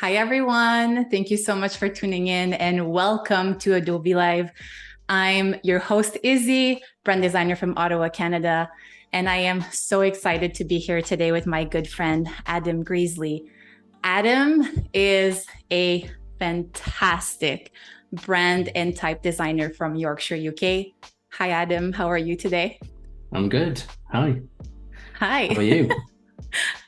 Hi, everyone. Thank you so much for tuning in and welcome to Adobe Live. I'm your host, Izzy, brand designer from Ottawa, Canada. And I am so excited to be here today with my good friend, Adam Greasley. Adam is a fantastic brand and type designer from Yorkshire, UK. Hi, Adam. How are you today? I'm good. Hi. Hi. How are you?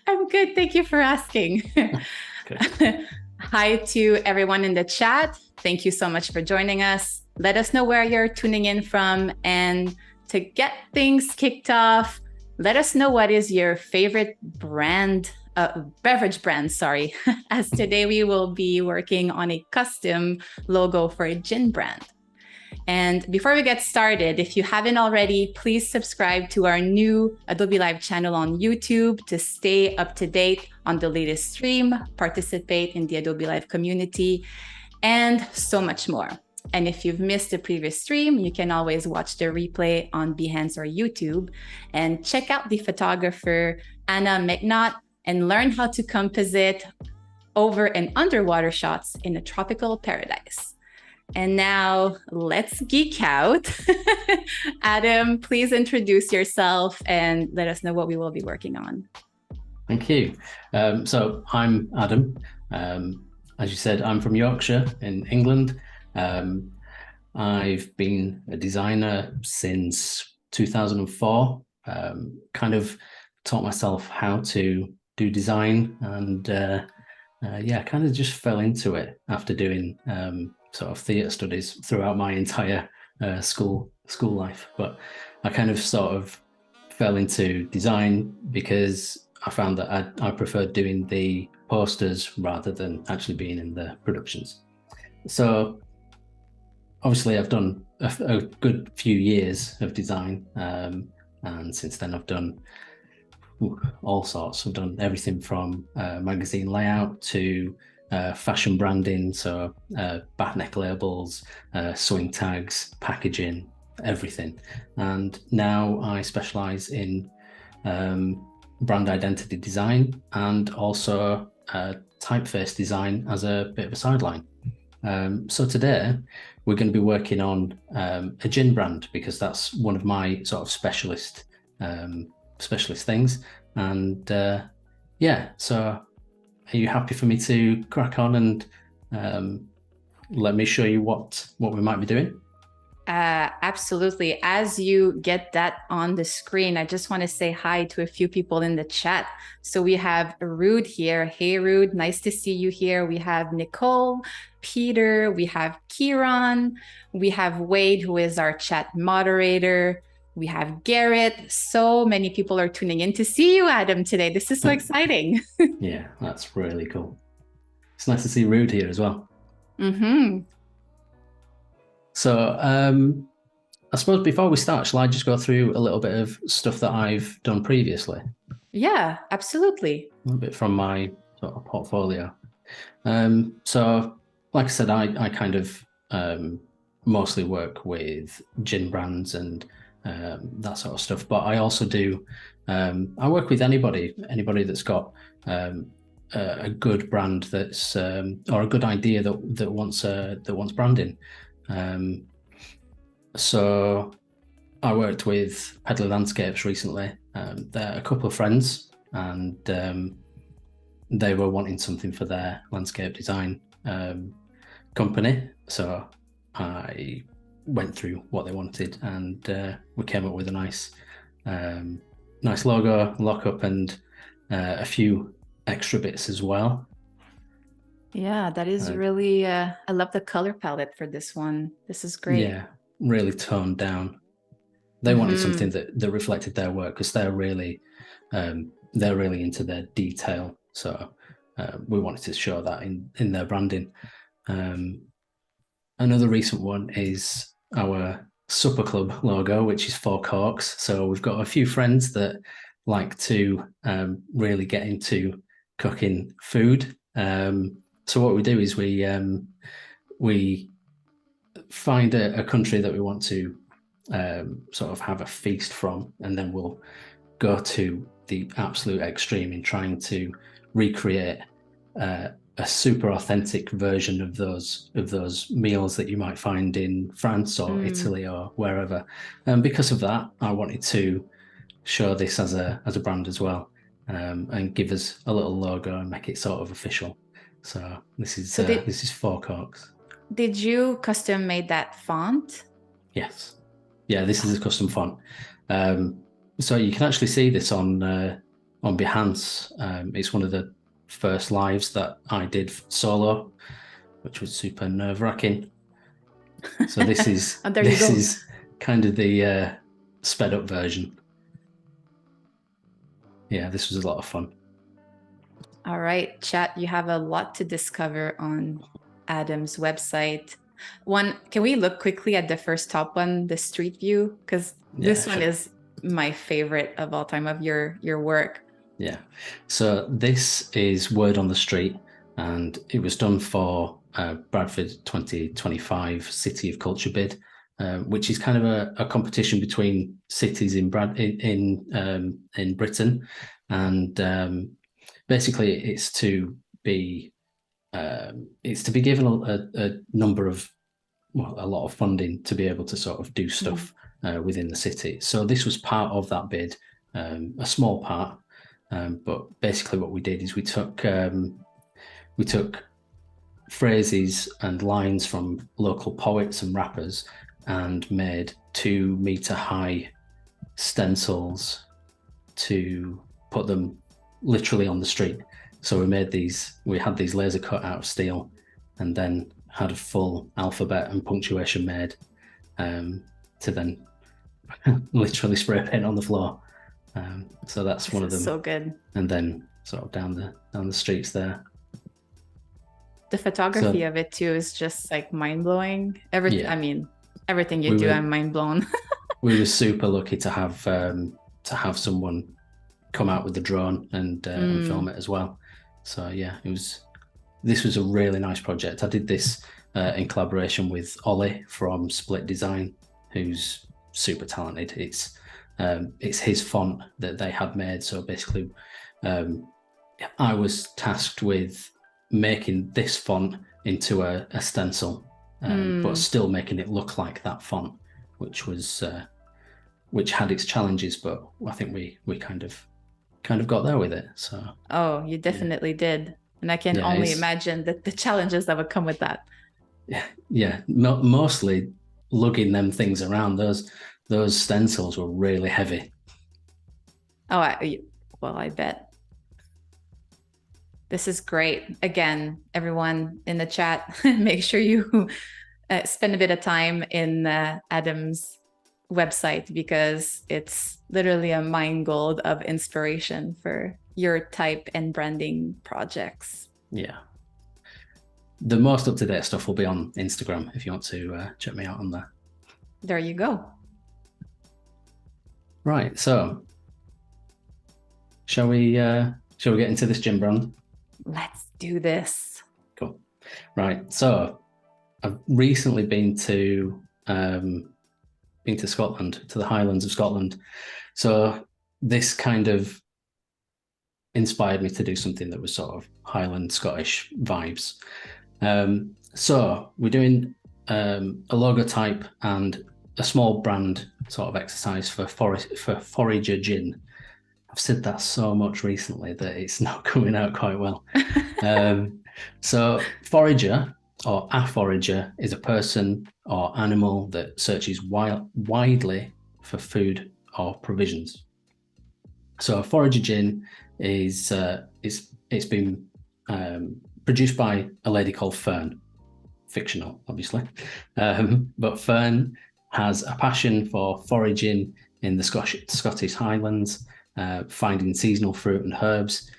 I'm good. Thank you for asking. Good. Hi to everyone in the chat. Thank you so much for joining us. Let us know where you're tuning in from. And to get things kicked off, let us know what is your favorite beverage brand, sorry, as today we will be working on a custom logo for a gin brand. And before we get started, if you haven't already, please subscribe to our new Adobe Live channel on YouTube to stay up to date on the latest stream, participate in the Adobe Live community, and so much more. And if you've missed the previous stream, you can always watch the replay on Behance or YouTube and check out the photographer Anna McNaught and learn how to composite over and underwater shots in a tropical paradise. And now let's geek out. Adam, please introduce yourself and let us know what we will be working on. Thank you. So I'm Adam. As you said, I'm from Yorkshire in England. I've been a designer since 2004. Kind of taught myself how to do design and kind of just fell into it after doing sort of theatre studies throughout my entire school life. But I kind of sort of fell into design because I found that I preferred doing the posters rather than actually being in the productions. So obviously I've done a good few years of design, and since then I've done all sorts. I've done everything from magazine layout to fashion branding, so back labels, sewing tags, packaging, everything. And now I specialize in brand identity design and also typeface design as a bit of a sideline. So today we're going to be working on a gin brand because that's one of my sort of specialist things. And so are you happy for me to crack on and let me show you what we might be doing? Absolutely. As you get that on the screen, I just want to say hi to a few people in the chat. So we have Rude here. Hey, Rude, nice to see you here. We have Nicole, Peter, we have Kieran, we have Wade, who is our chat moderator. We have Garrett. So many people are tuning in to see you, Adam, today. This is so exciting. Yeah, that's really cool. It's nice to see Rude here as well. Mm-hmm. So I suppose before we start, shall I just go through a little bit of stuff that I've done previously? Yeah, absolutely. A little bit from my sort of portfolio. So like I said, I kind of mostly work with gin brands and that sort of stuff, but I also do I work with anybody that's got a good brand that's or a good idea that wants branding. So I worked with Pedley Landscapes recently. They're a couple of friends, and they were wanting something for their landscape design company. So I went through what they wanted, and we came up with a nice logo, lockup, and a few extra bits as well. Yeah, that is really, I love the color palette for this one. This is great. Yeah, really toned down. They wanted something that reflected their work because they're really into their detail. So we wanted to show that in their branding. Another recent one is our supper club logo, which is 4 corks. So we've got a few friends that like to really get into cooking food. So what we do is we find a country that we want to sort of have a feast from, and then we'll go to the absolute extreme in trying to recreate a super authentic version of those meals that you might find in France or Italy or wherever. And because of that, I wanted to show this as a brand as well, and give us a little logo and make it sort of official. So this is Four Corks. Did you custom made that font? Yes. Yeah, this is a custom font. So you can actually see this on Behance. It's one of the first lives that I did solo, which was super nerve-wracking. So this is this is kind of the sped up version. Yeah, this was a lot of fun. All right, chat, you have a lot to discover on Adam's website. Can we look quickly at the first top one, the street view? Because this one is my favorite of all time of your work. Yeah. So this is Word on the Street, and it was done for Bradford 2025 City of Culture bid, which is kind of a competition between cities in Britain, and basically it's to be given a number of a lot of funding to be able to sort of do stuff within the city. So this was part of that bid, a small part, but basically what we did is we took phrases and lines from local poets and rappers and made 2-meter high stencils to put them literally on the street. So we had these laser cut out of steel, and then had a full alphabet and punctuation made, to then literally spray paint on the floor. So that's one of them. So good. And then sort of down the streets there. The photography of it too is just like mind blowing. I mean, everything you do, I'm mind blown. We were super lucky to have someone come out with the drone and film it as well. So yeah, this was a really nice project. I did this in collaboration with Ollie from Split Design, who's super talented. It's his font that they had made. So basically, I was tasked with making this font into a stencil, but still making it look like that font, which had its challenges, but I think we kind of got there with it. So you definitely did, and I can only imagine that the challenges that would come with that. Yeah, mostly lugging them things around. Those stencils were really heavy. I bet. This is great. Again, everyone in the chat, make sure you spend a bit of time in Adam's website, because it's literally a mine gold of inspiration for your type and branding projects. Yeah. The most up-to-date stuff will be on Instagram if you want to check me out on there. There you go. Right, so shall we get into this gym brand? Let's do this. Cool. Right, so I've recently been to Scotland, to the Highlands of Scotland. So this kind of inspired me to do something that was sort of Highland Scottish vibes. So we're doing a logotype and a small brand sort of exercise for Forager gin. I've said that so much recently that it's not coming out quite well. So Forager, or a forager, is a person or animal that searches widely for food or provisions. So a Forager gin is it's been produced by a lady called Fern, fictional, obviously, but Fern has a passion for foraging in the Scottish Highlands, finding seasonal fruit and herbs.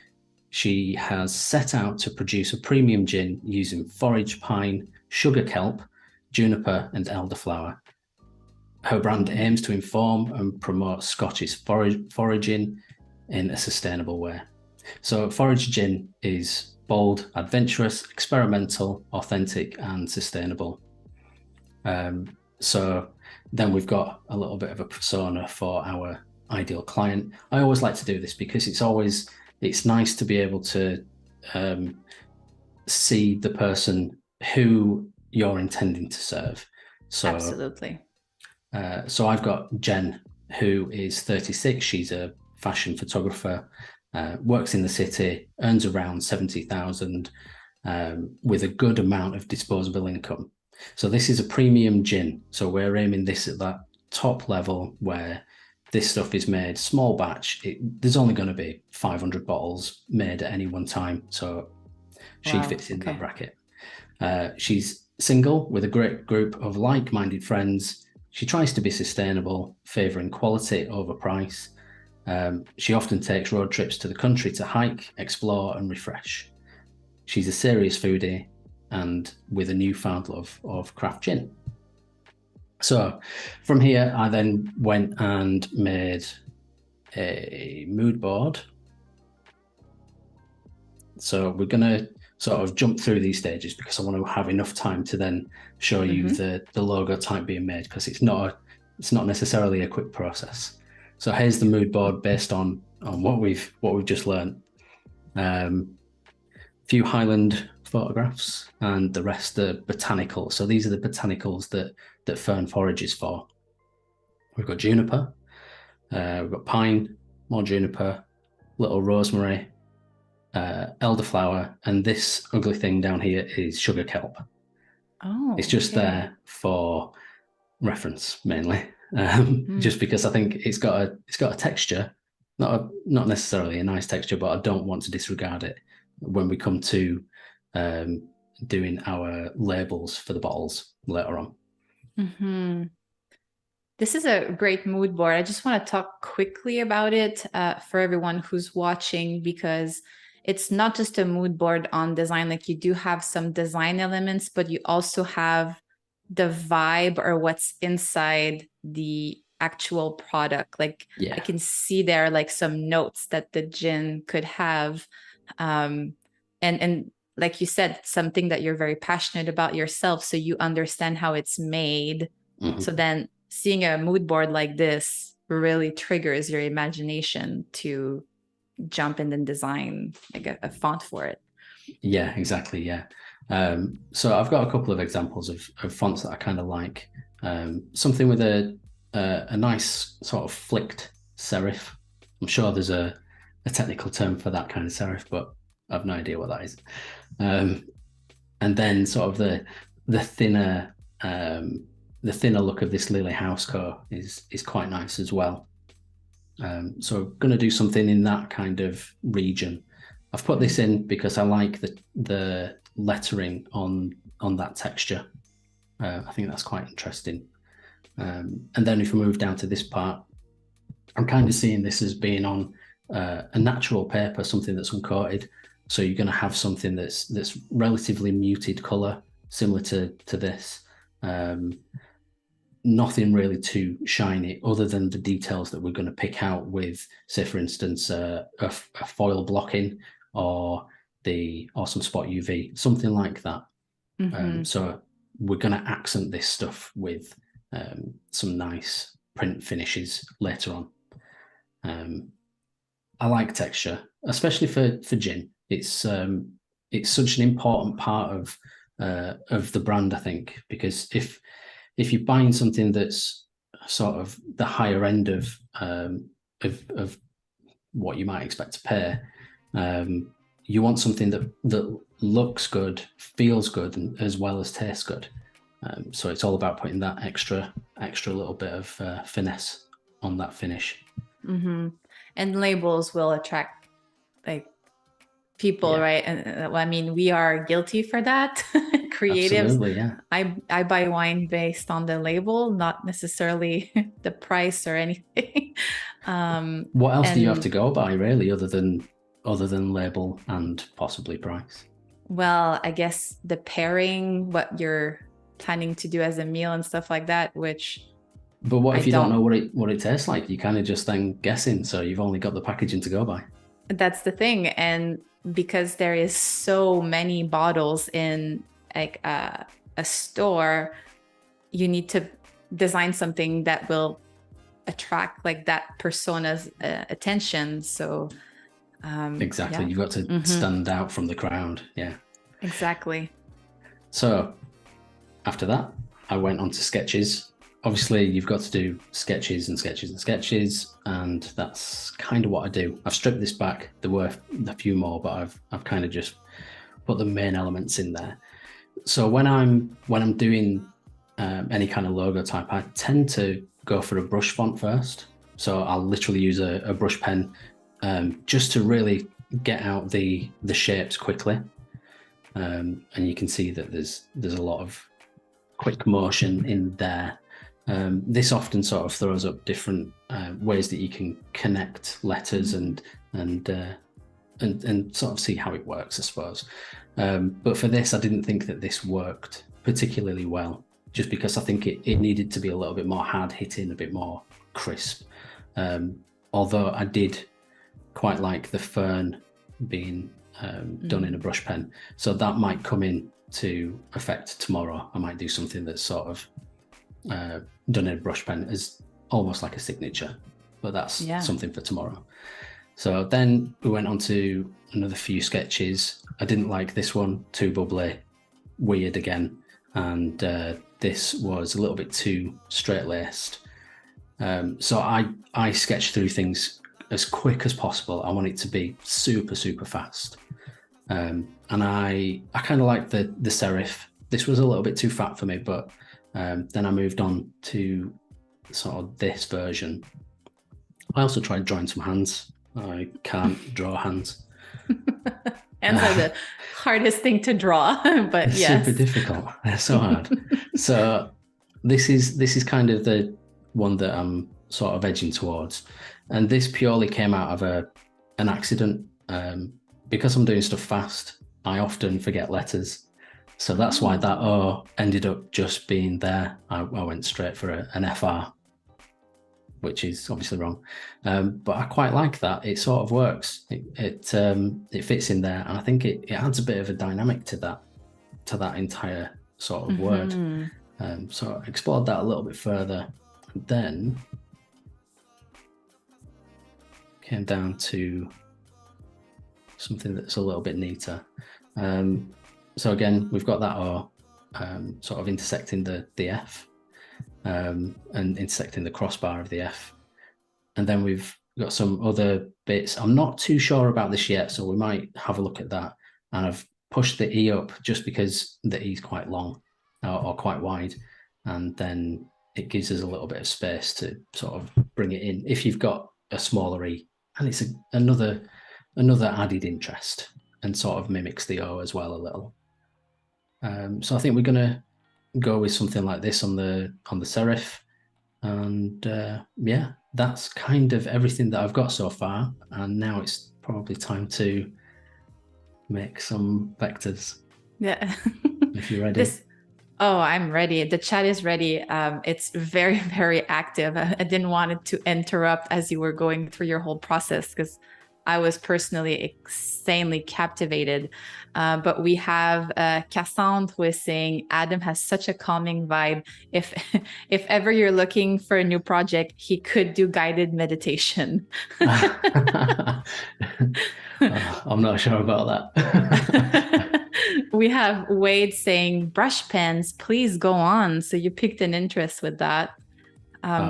She has set out to produce a premium gin using forage pine, sugar kelp, juniper, and elderflower. Her brand aims to inform and promote Scottish foraging in a sustainable way. So Forager gin is bold, adventurous, experimental, authentic, and sustainable. So then we've got a little bit of a persona for our ideal client. I always like to do this because it's nice to be able to see the person who you're intending to serve. So absolutely. So I've got Jen, who is 36. She's a fashion photographer, works in the city, earns around 70,000, with a good amount of disposable income. So this is a premium gin. So we're aiming this at that top level where this stuff is made small batch. There's only going to be 500 bottles made at any one time. So she fits in that bracket. She's single with a great group of like-minded friends. She tries to be sustainable, favouring quality over price. She often takes road trips to the country to hike, explore, and refresh. She's a serious foodie and with a newfound love of craft gin. So from here, I then went and made a mood board. So we're going to sort of jump through these stages because I want to have enough time to then show you the logo type being made, because it's not necessarily a quick process. So here's the mood board based on what we've just learned. Few Highland photographs and the rest are botanical. So these are the botanicals that Fern forages for. We've got juniper, we've got pine, more juniper, little rosemary, elderflower, and this ugly thing down here is sugar kelp. Oh, it's just there for reference mainly, just because I think it's got a texture, not necessarily a nice texture, but I don't want to disregard it when we come to doing our labels for the bottles later on. This is a great mood board. I just want to talk quickly about it for everyone who's watching, because it's not just a mood board on design. Like, you do have some design elements, but you also have the vibe or what's inside the actual product. Like, I can see there like some notes that the gin could have. And like you said, something that you're very passionate about yourself, so you understand how it's made. So then seeing a mood board like this really triggers your imagination to jump in and design like a font for it. Yeah, exactly. Yeah. So I've got a couple of examples of fonts that I kind of like. Something with a nice sort of flicked serif. I'm sure there's a technical term for that kind of serif, but I've no idea what that is. And then sort of the thinner look of this Lily Houseco is quite nice as well. So I'm going to do something in that kind of region. I've put this in because I like the lettering on that texture. I think that's quite interesting. And then if we move down to this part, I'm kind of seeing this as being on a natural paper, something that's uncoated. So you're going to have something that's relatively muted color, similar to this. Nothing really too shiny, other than the details that we're going to pick out with, say, for instance, a foil blocking or some spot UV, something like that. So we're going to accent this stuff with some nice print finishes later on. I like texture, especially for gin. It's such an important part of the brand, I think, because if you're buying something that's sort of the higher end of what you might expect to pay, you want something that looks good, feels good, and as well as tastes good. So it's all about putting that extra little bit of finesse on that finish. And labels will attract like people, right? And I mean, we are guilty for that. Creatives. Absolutely, yeah. I buy wine based on the label, not necessarily the price or anything. What else do you have to go by, really, other than label and possibly price? Well, I guess the pairing, what you're planning to do as a meal and stuff like that, which. But what if you don't know what it tastes like? You kind of just then guessing, so you've only got the packaging to go by. That's the thing. And because there is so many bottles in like a store, you need to design something that will attract like that persona's attention. So exactly, you've got to stand out from the crowd. Yeah. Exactly. So after that, I went on to sketches. Obviously, you've got to do sketches and sketches and sketches, and that's kind of what I do. I've stripped this back. There were a few more, but I've kind of just put the main elements in there. So when I'm doing any kind of logo type, I tend to go for a brush font first. So I'll literally use a brush pen just to really get out the shapes quickly. And you can see that there's a lot of quick motion in there. This often sort of throws up different ways that you can connect letters and sort of see how it works, I suppose. But for this, I didn't think that this worked particularly well, just because I think it needed to be a little bit more hard hitting, a bit more crisp. Although I did quite like the fern being done in a brush pen. So that might come in to effect tomorrow. I might do something that's sort of done in a brush pen as almost like a signature, but that's something for tomorrow. So then we went on to another few sketches. I didn't like this one, too bubbly, weird again. And this was a little bit too straight-laced. So I sketch through things as quick as possible. I want it to be super, super fast. And I kind of like the serif. This was a little bit too fat for me, but then I moved on to sort of this version. I also tried drawing some hands. I can't draw hands. Hands are the hardest thing to draw, but yes. Super difficult. They're so hard. So this is kind of the one that I'm sort of edging towards. And this purely came out of an accident. Because I'm doing stuff fast, I often forget letters. So that's why that O ended up just being there. I went straight for an FR, which is obviously wrong. But I quite like that. It sort of works. It fits in there. And I think it adds a bit of a dynamic to that entire sort of word. So I explored that a little bit further. And then came down to something that's a little bit neater. So again, we've got that O sort of intersecting the F and intersecting the crossbar of the F. And then we've got some other bits. I'm not too sure about this yet, so we might have a look at that. And I've pushed the E up just because the E is quite long or quite wide. And then it gives us a little bit of space to sort of bring it in if you've got a smaller E. And it's another added interest and sort of mimics the O as well a little. So I think we're going to go with something like this on the serif. And yeah, that's kind of everything that I've got so far. And now it's probably time to make some vectors. Yeah. If you're ready. I'm ready. The chat is ready. It's very, very active. I didn't want it to interrupt as you were going through your whole process because I was personally insanely captivated. But we have Cassandre who is saying, Adam has such a calming vibe. If ever you're looking for a new project, he could do guided meditation. I'm not sure about that. We have Wade saying, brush pens, please go on. So you picked an interest with that,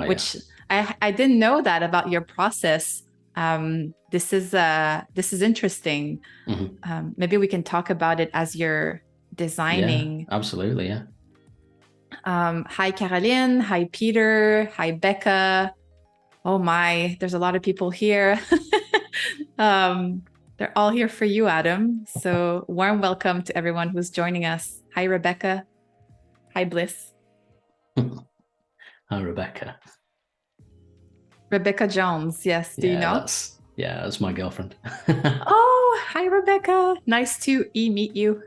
which I didn't know that about your process. This is interesting. Maybe we can talk about it as you're designing. Yeah, absolutely, yeah. Hi, Caroline. Hi, Peter. Hi, Becca. Oh my, there's a lot of people here. They're all here for you, Adam. So warm welcome to everyone who's joining us. Hi, Rebecca. Hi, Bliss. Hi, Rebecca. Rebecca Jones, yes. Do you know? That's my girlfriend. Oh, hi, Rebecca. Nice to meet you.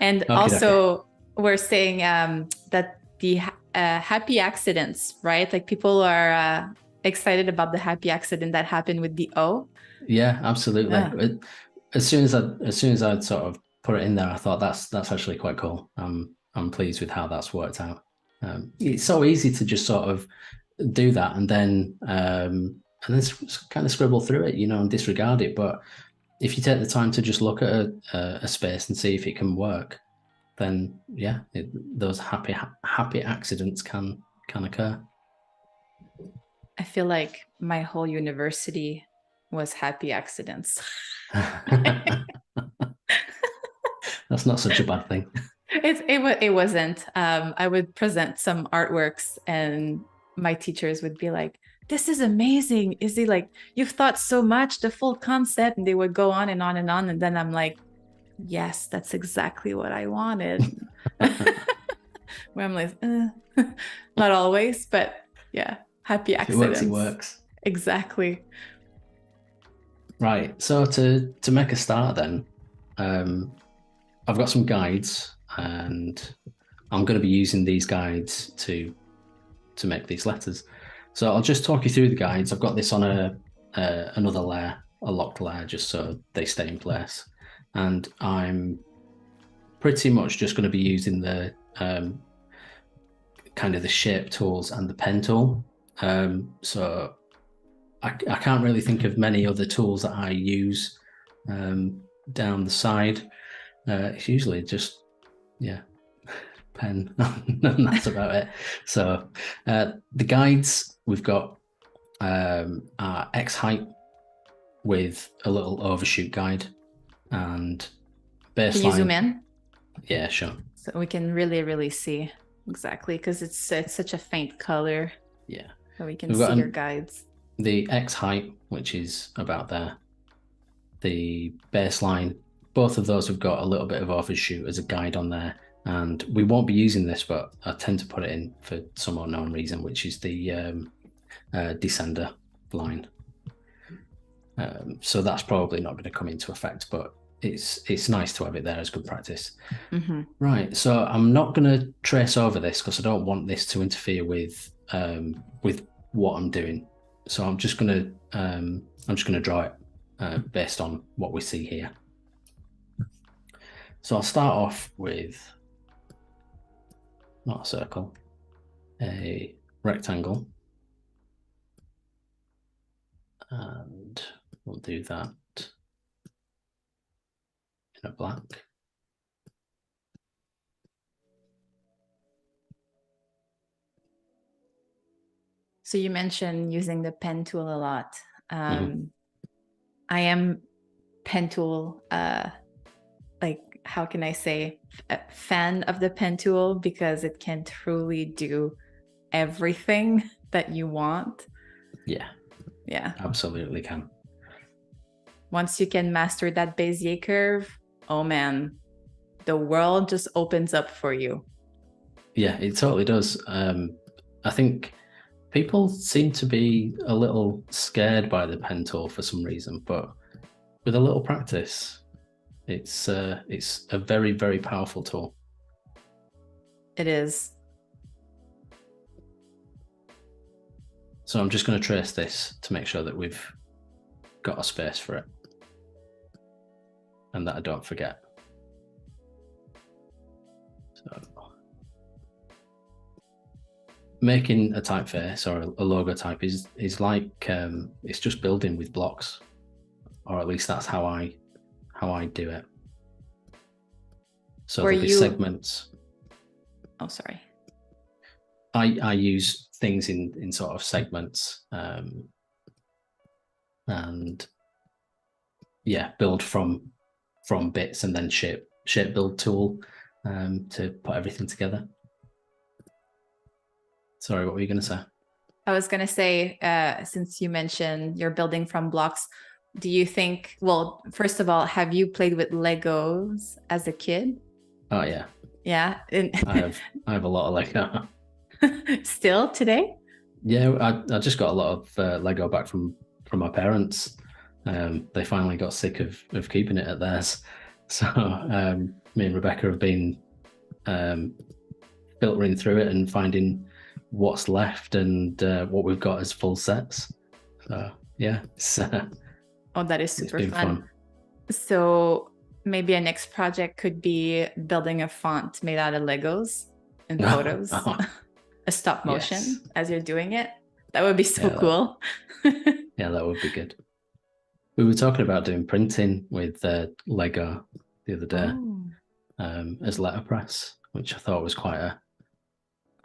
And also, we're saying that the happy accidents, right? Like people are excited about the happy accident that happened with the O. Yeah, absolutely. Yeah. As soon as I'd sort of put it in there, I thought that's actually quite cool. I'm pleased with how that's worked out. It's so easy to just sort of do that and then kind of scribble through it, and disregard it. But if you take the time to just look at a space and see if it can work, then yeah, those happy accidents can occur. I feel like my whole university was happy accidents. That's not such a bad thing. It wasn't. I would present some artworks and my teachers would be like, this is amazing. Is it like, you've thought so much, the full concept, and they would go on and on and on. And then I'm like, yes, that's exactly what I wanted. Where I'm like, not always, but yeah, happy accidents. If it works. Exactly. Right. So to make a start then, I've got some guides and I'm going to be using these guides to make these letters. So I'll just talk you through the guides. I've got this on another layer, a locked layer, just so they stay in place. And I'm pretty much just going to be using the kind of the shape tools and the pen tool. So I can't really think of many other tools that I use down the side. It's usually just, yeah, pen, and that's about it. So the guides we've got are X height with a little overshoot guide and baseline. Can you zoom in? Yeah, sure. So we can really see exactly, because it's such a faint color. Yeah. So we can see your guides. The X height, which is about there. The baseline, both of those have got a little bit of overshoot as a guide on there. And we won't be using this, but I tend to put it in for some unknown reason, which is the descender line. So that's probably not going to come into effect, but it's nice to have it there as good practice. Mm-hmm. Right. So I'm not going to trace over this because I don't want this to interfere with what I'm doing. So I'm just going to draw it based on what we see here. So I'll start off with not a circle, a rectangle, and we'll do that in a black. So you mentioned using the pen tool a lot. I am pen tool, like, how can I say, a fan of the pen tool because it can truly do everything that you want. Yeah. Yeah. Absolutely can. Once you can master that Bezier curve, oh man, the world just opens up for you. Yeah, it totally does. I think people seem to be a little scared by the pen tool for some reason, but with a little practice, it's a very, very powerful tool. It is. So I'm just going to trace this to make sure that we've got a space for it and that I don't forget. So making a typeface or a logotype is like it's just building with blocks, or at least that's how I do it. So there'll be segments. Oh, sorry. I use things in sort of segments, and yeah, build from bits, and then shape build tool to put everything together. Sorry, what were you going to say? I was going to say, since you mentioned you're building from blocks, do you think, well, first of all, have you played with Legos as a kid? Oh, yeah. Yeah. I have a lot of Lego. Still today? Yeah, I just got a lot of Lego back from my parents. They finally got sick of keeping it at theirs. So me and Rebecca have been filtering through it and finding what's left and what we've got as full sets. So yeah, oh, that is super fun. So maybe a next project could be building a font made out of Legos and photos. A stop motion as you're doing it. That would be so cool. Yeah, that would be good. We were talking about doing printing with Lego the other day Oh, as letterpress, which I thought was quite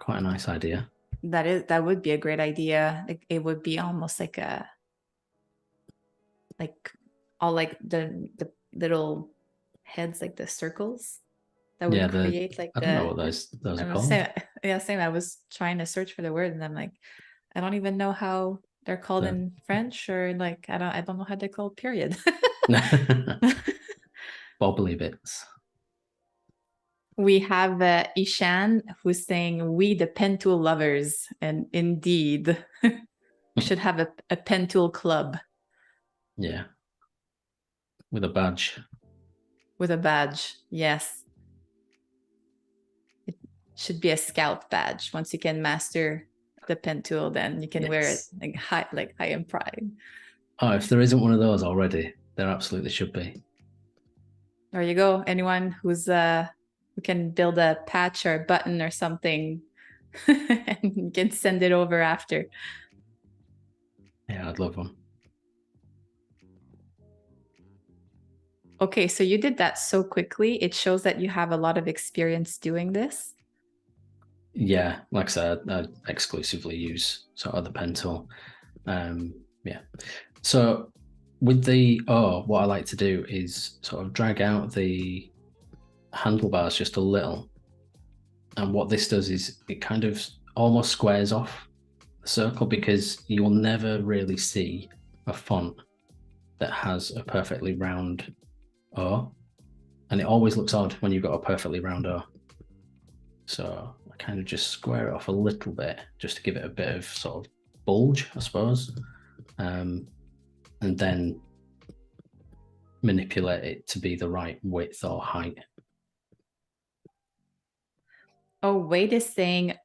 a nice idea. that would be a great idea. Like it would be almost like a like all like the little heads, like the circles that would Yeah, create like I don't know the. what those I are was called. saying, yeah, same. I was trying to search for the word, and I'm like, I don't even know how they're called The in French, or like I don't know how they're called. Period. bobbly bits. We have Ishan who's saying, "We the pen tool lovers," and indeed, we should have a pen tool club Yeah, with a badge. with a badge. Yes, it should be a scout badge. Once you can master the pen tool, then you can wear it Yes. like high in pride. Oh, if there isn't one of those already, there absolutely should be. There you go. Anyone who can build a patch or a button or something and you can send it over after. Yeah, I'd love one. Okay, so you did that so quickly. It shows that you have a lot of experience doing this. Yeah, like I said, I exclusively use sort of the pen tool. Yeah. So with what I like to do is sort of drag out the handlebars just a little. And what this does is it kind of almost squares off the circle because you will never really see a font that has a perfectly round O. And it always looks odd when you've got a perfectly round O. So I kind of just square it off a little bit just to give it a bit of sort of bulge, I suppose. And then manipulate it to be the right width or height. Oh, Wade is saying,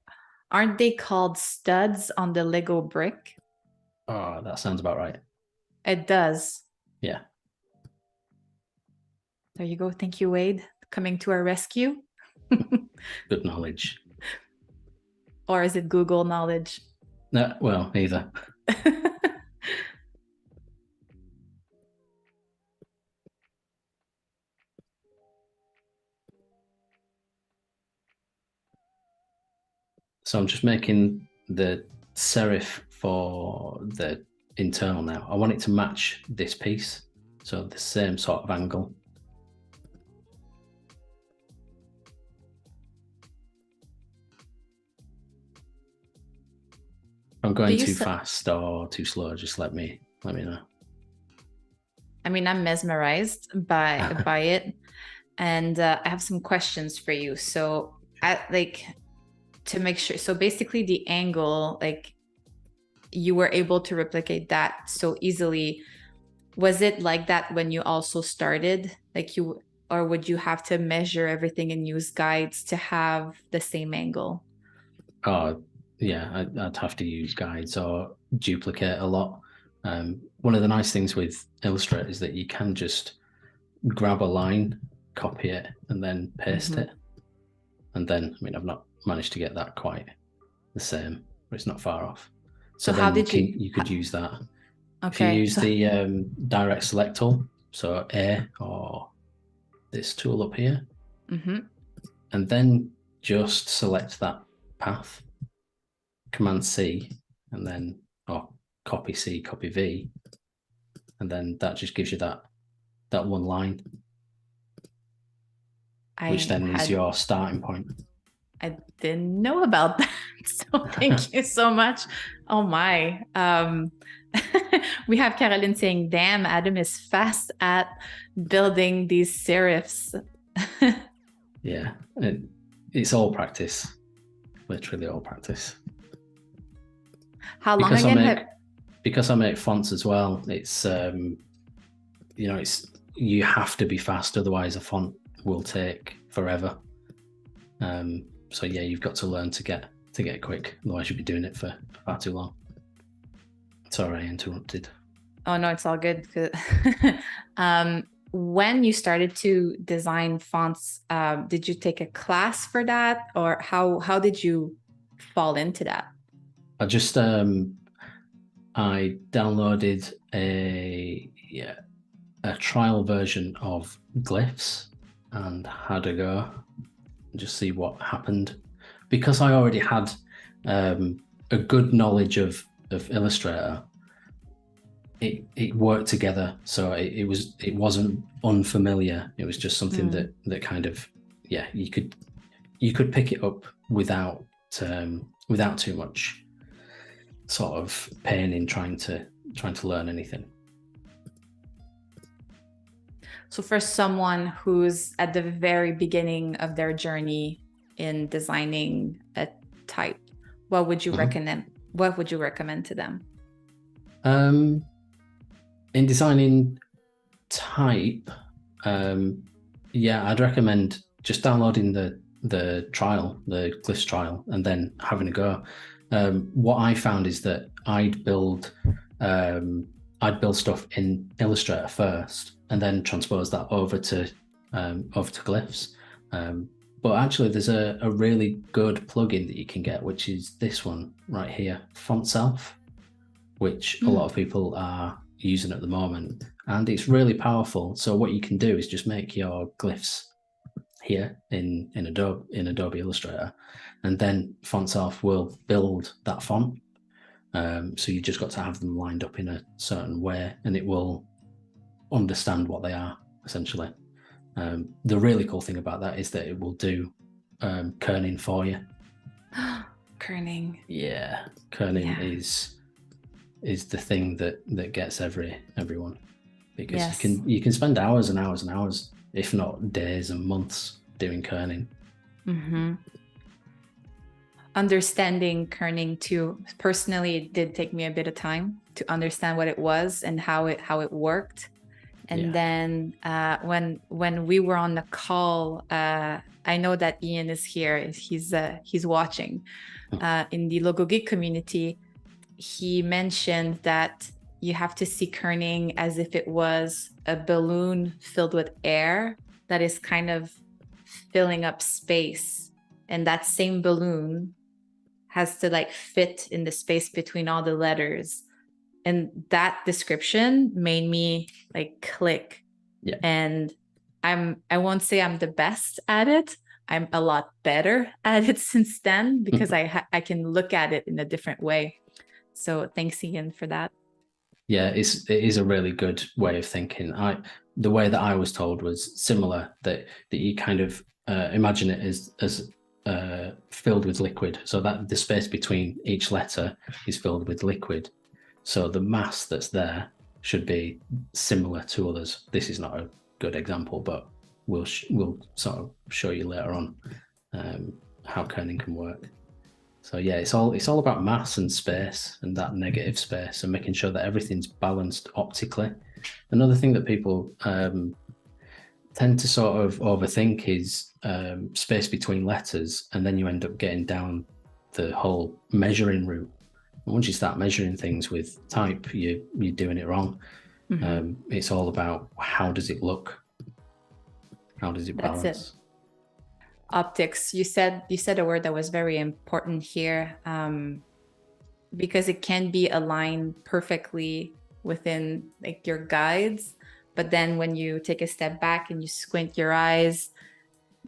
aren't they called studs on the Lego brick? Oh, that sounds about right. It does. Yeah. There you go. Thank you, Wade, coming to our rescue. Good knowledge. Or is it Google knowledge? No, well, either. So I'm just making the serif for the internal now. I want it to match this piece. So the same sort of angle. If I'm going too fast or too slow, just let me know. I mean, I'm mesmerized by it, and I have some questions for you. So, to make sure. So basically, the angle, like you were able to replicate that so easily. Was it like that when you also started? Or would you have to measure everything and use guides to have the same angle? Oh, yeah, I'd have to use guides or duplicate a lot. One of the nice things with Illustrator is that you can just grab a line, copy it, and then paste it. And then, I mean, I've not managed to get that quite the same, but it's not far off. So how then did you could use that. If you Okay. use the direct select tool, so A or this tool up here, and then just select that path, Command C, and then copy C, copy V, and then that just gives you that one line, which then is your starting point. I didn't know about that. So thank you so much. Oh my. We have Caroline saying, damn, Adam is fast at building these serifs. Yeah, it's all practice. Literally all practice. How long again? Because I make fonts as well, it's you have to be fast, otherwise a font will take forever. So yeah, you've got to learn to get quick, otherwise you'll be doing it for far too long. Sorry, I interrupted. Oh no, it's all good. When you started to design fonts, did you take a class for that, or how did you fall into that? I just I downloaded a trial version of glyphs and had a go and just see what happened. Because I already had a good knowledge of Illustrator, it worked together. So it wasn't unfamiliar. It was just something that kind of, you could pick it up without too much sort of pain in trying to learn anything. So for someone who's at the very beginning of their journey in designing a type, what would you recommend? What would you recommend to them? In designing type, I'd recommend just downloading the trial, the glyphs trial, and then having a go. What I found is that I'd build stuff in Illustrator first, and then transpose that over to glyphs. But actually, there's a really good plugin that you can get, which is this one right here, Font Self, which a lot of people are using at the moment, and it's really powerful. So what you can do is just make your glyphs here in Adobe Illustrator, and then Font Self will build that font. So you just got to have them lined up in a certain way, and it will understand what they are, essentially. The really cool thing about that is that it will do kerning for you. Kerning. Yeah, kerning is the thing that gets everyone, because you can spend hours and hours and hours, if not days and months, doing kerning. Understanding kerning too. Personally, it did take me a bit of time to understand what it was and how it worked. And then when we were on the call, I know that Ian is here. He's watching. In the Logo Geek community, he mentioned that you have to see kerning as if it was a balloon filled with air that is kind of filling up space, and that same balloon has to like fit in the space between all the letters. And that description made me like click. Yeah. And I won't say I'm the best at it. I'm a lot better at it since then, because I can look at it in a different way. So thanks, Ian, for that. Yeah, it is a really good way of thinking. The way that I was told was similar, that you kind of imagine it as filled with liquid, so that the space between each letter is filled with liquid. So the mass that's there should be similar to others. This is not a good example, but we'll sort of show you later on how kerning can work. So yeah, it's all about mass and space, and that negative space, and making sure that everything's balanced optically. Another thing that people tend to sort of overthink is space between letters, and then you end up getting down the whole measuring route. And once you start measuring things with type, you're doing it wrong. It's all about how does it look, how does it balance. That's it. Optics. You said a word that was very important here, because it can be aligned perfectly within like your guides, but then when you take a step back and you squint your eyes,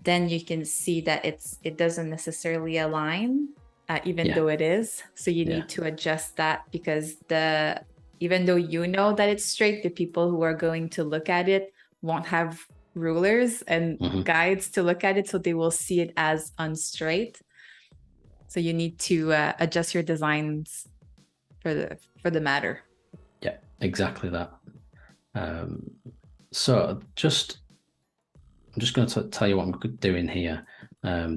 then you can see that it doesn't necessarily align, even though it is. So you need to adjust that, because even though you know that it's straight, the people who are going to look at it won't have rulers and guides to look at it, so they will see it as unstraight. So you need to adjust your designs for the matter. Yeah, exactly that. So I'm just going to tell you what I'm doing here.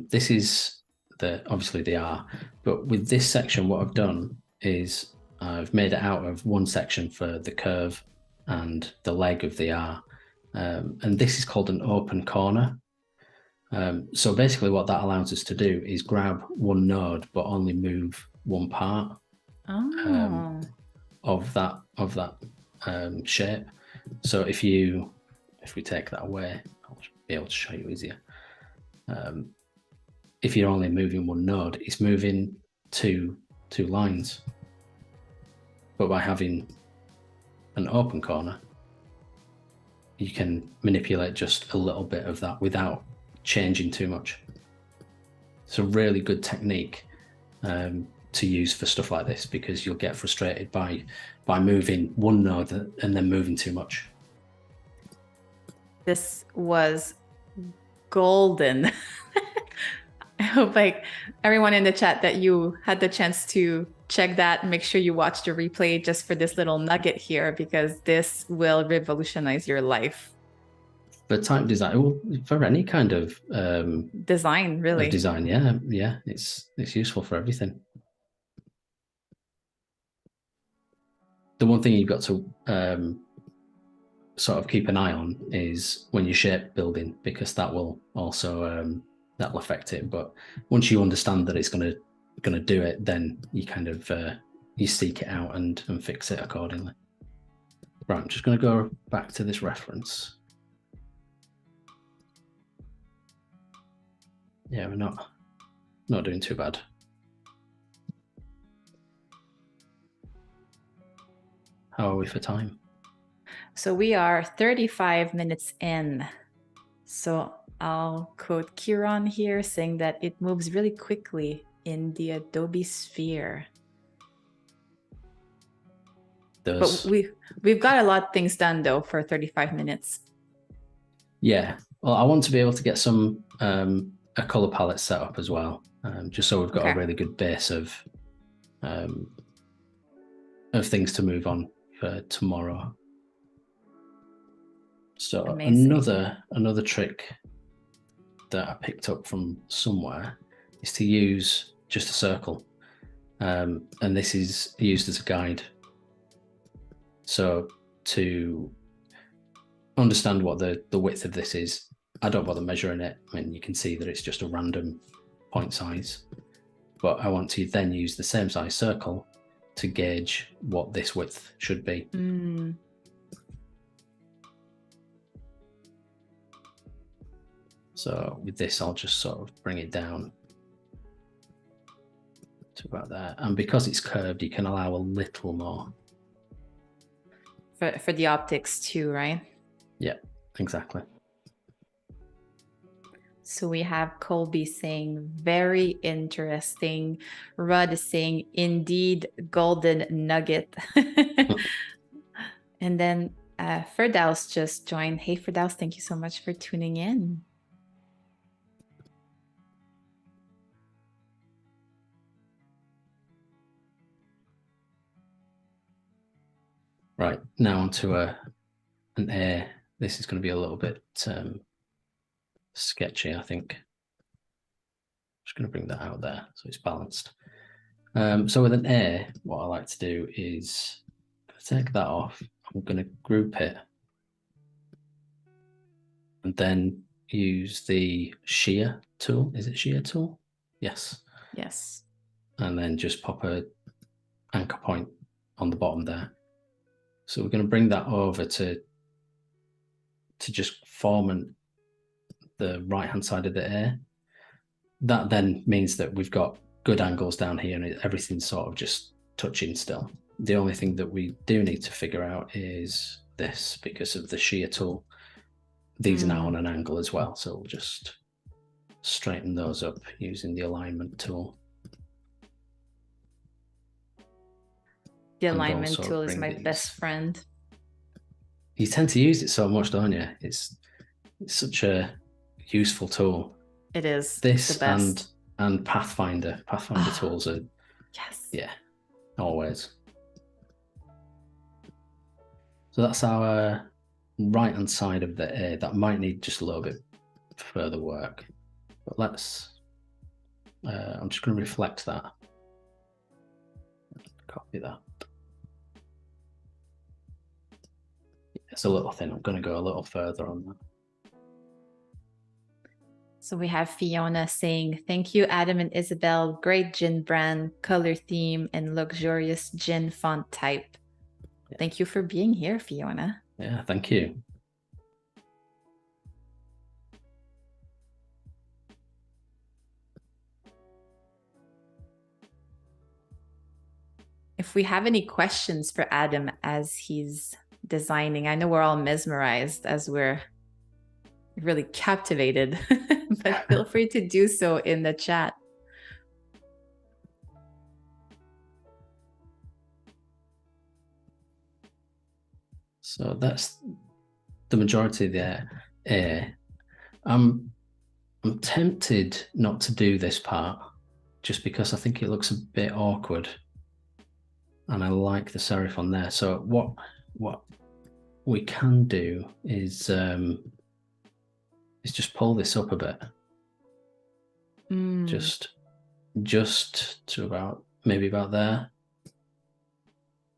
This is obviously the R, but with this section, what I've done is I've made it out of one section for the curve and the leg of the R. And this is called an open corner. So basically what that allows us to do is grab one node, but only move one part of that shape. So if we take that away, I'll be able to show you easier. If you're only moving one node, it's moving two lines. But by having an open corner, you can manipulate just a little bit of that without changing too much. It's a really good technique to use for stuff like this, because you'll get frustrated by moving one node and then moving too much. This was golden. I hope like everyone in the chat that you had the chance to check that. Make sure you watch the replay just for this little nugget here, because this will revolutionize your life. For type design, well, for any kind of design, really. Of design, yeah, it's useful for everything. The one thing you've got to sort of keep an eye on is when you shape building, because that will also that'll affect it. But once you understand that it's going to do it, then you kind of you seek it out and fix it accordingly. Right, I'm just going to go back to this reference. Yeah, we're not doing too bad. How are we for time? So we are 35 minutes in. So I'll quote Kieran here, saying that it moves really quickly in the Adobe sphere. But we've got a lot of things done though for 35 minutes. Yeah, well, I want to be able to get some a color palette set up as well, just so we've got a really good base of things to move on for tomorrow. So another trick that I picked up from somewhere is to use just a circle, and this is used as a guide. So to understand what the width of this is, I don't bother measuring it. I mean, you can see that it's just a random point size, but I want to then use the same size circle to gauge what this width should be. So with this, I'll just sort of bring it down to about there. And because it's curved, you can allow a little more. For the optics too, right? Yeah, exactly. So we have Colby saying, very interesting. Rudd is saying, indeed, golden nugget. And then Firdaus just joined. Hey, Firdaus, thank you so much for tuning in. Right, now onto an A. This is going to be a little bit sketchy, I think. Just going to bring that out there so it's balanced. So with an A, what I like to do is take that off. I'm going to group it and then use the shear tool. Is it shear tool? Yes. Yes. And then just pop a anchor point on the bottom there. So we're going to bring that over to just form the right-hand side of the A. That then means that we've got good angles down here and everything's sort of just touching still. The only thing that we do need to figure out is this, because of the shear tool. These are now on an angle as well, so we'll just straighten those up using the alignment tool. The alignment tool is my best friend. You tend to use it so much, don't you? It's such a useful tool. It is. This the best. And Pathfinder. Pathfinder tools are, yeah, always. So that's our right-hand side of the A. That might need just a little bit further work. But let's, I'm just going to reflect that. Copy that. It's a little thin. I'm going to go a little further on that. So we have Fiona saying, thank you, Adam and Isabel. Great gin brand, color theme, and luxurious gin font type. Yeah. Thank you for being here, Fiona. Yeah, thank you. if we have any questions for Adam as he's designing. I know we're all mesmerized as we're really captivated, but feel free to do so in the chat. So that's the majority there. I'm tempted not to do this part just because I think it looks a bit awkward, and I like the serif on there. So what we can do is just pull this up a bit, just to about maybe about there.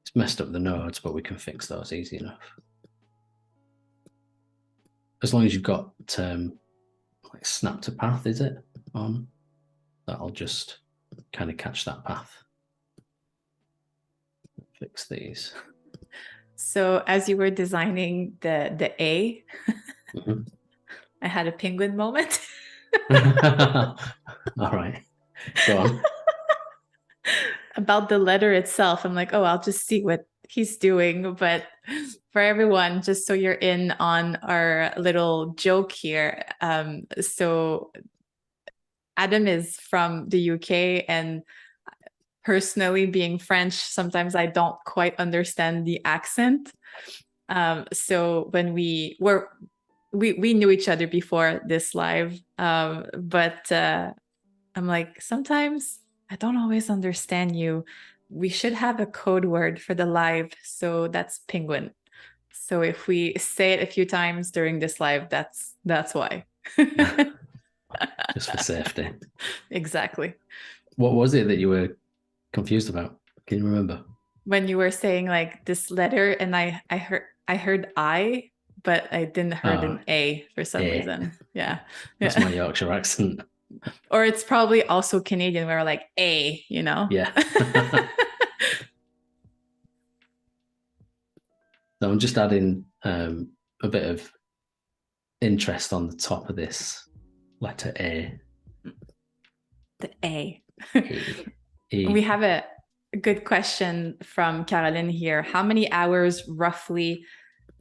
It's messed up the nodes, but we can fix those easy enough. As long as you've got like snap to path, is it on? That'll just kind of catch that path. Fix these. So as you were designing the A, I had a penguin moment. All right, go on. About the letter itself, I'm like, oh, I'll just see what he's doing. But for everyone, just so you're in on our little joke here. So Adam is from the UK, and personally, being French, sometimes I don't quite understand the accent. So when we knew each other before this live, but I'm like, sometimes I don't always understand you. We should have a code word for the live. So that's penguin. So if we say it a few times during this live, that's why. Just for safety. Exactly. What was it that you were confused about? Can you remember? When you were saying like this letter, and I heard I, but I didn't heard an A for some reason. Yeah. That's my Yorkshire accent. Or it's probably also Canadian where we're like A, you know? Yeah. So I'm just adding a bit of interest on the top of this letter A. The A. E. We have a good question from Caroline here. How many hours roughly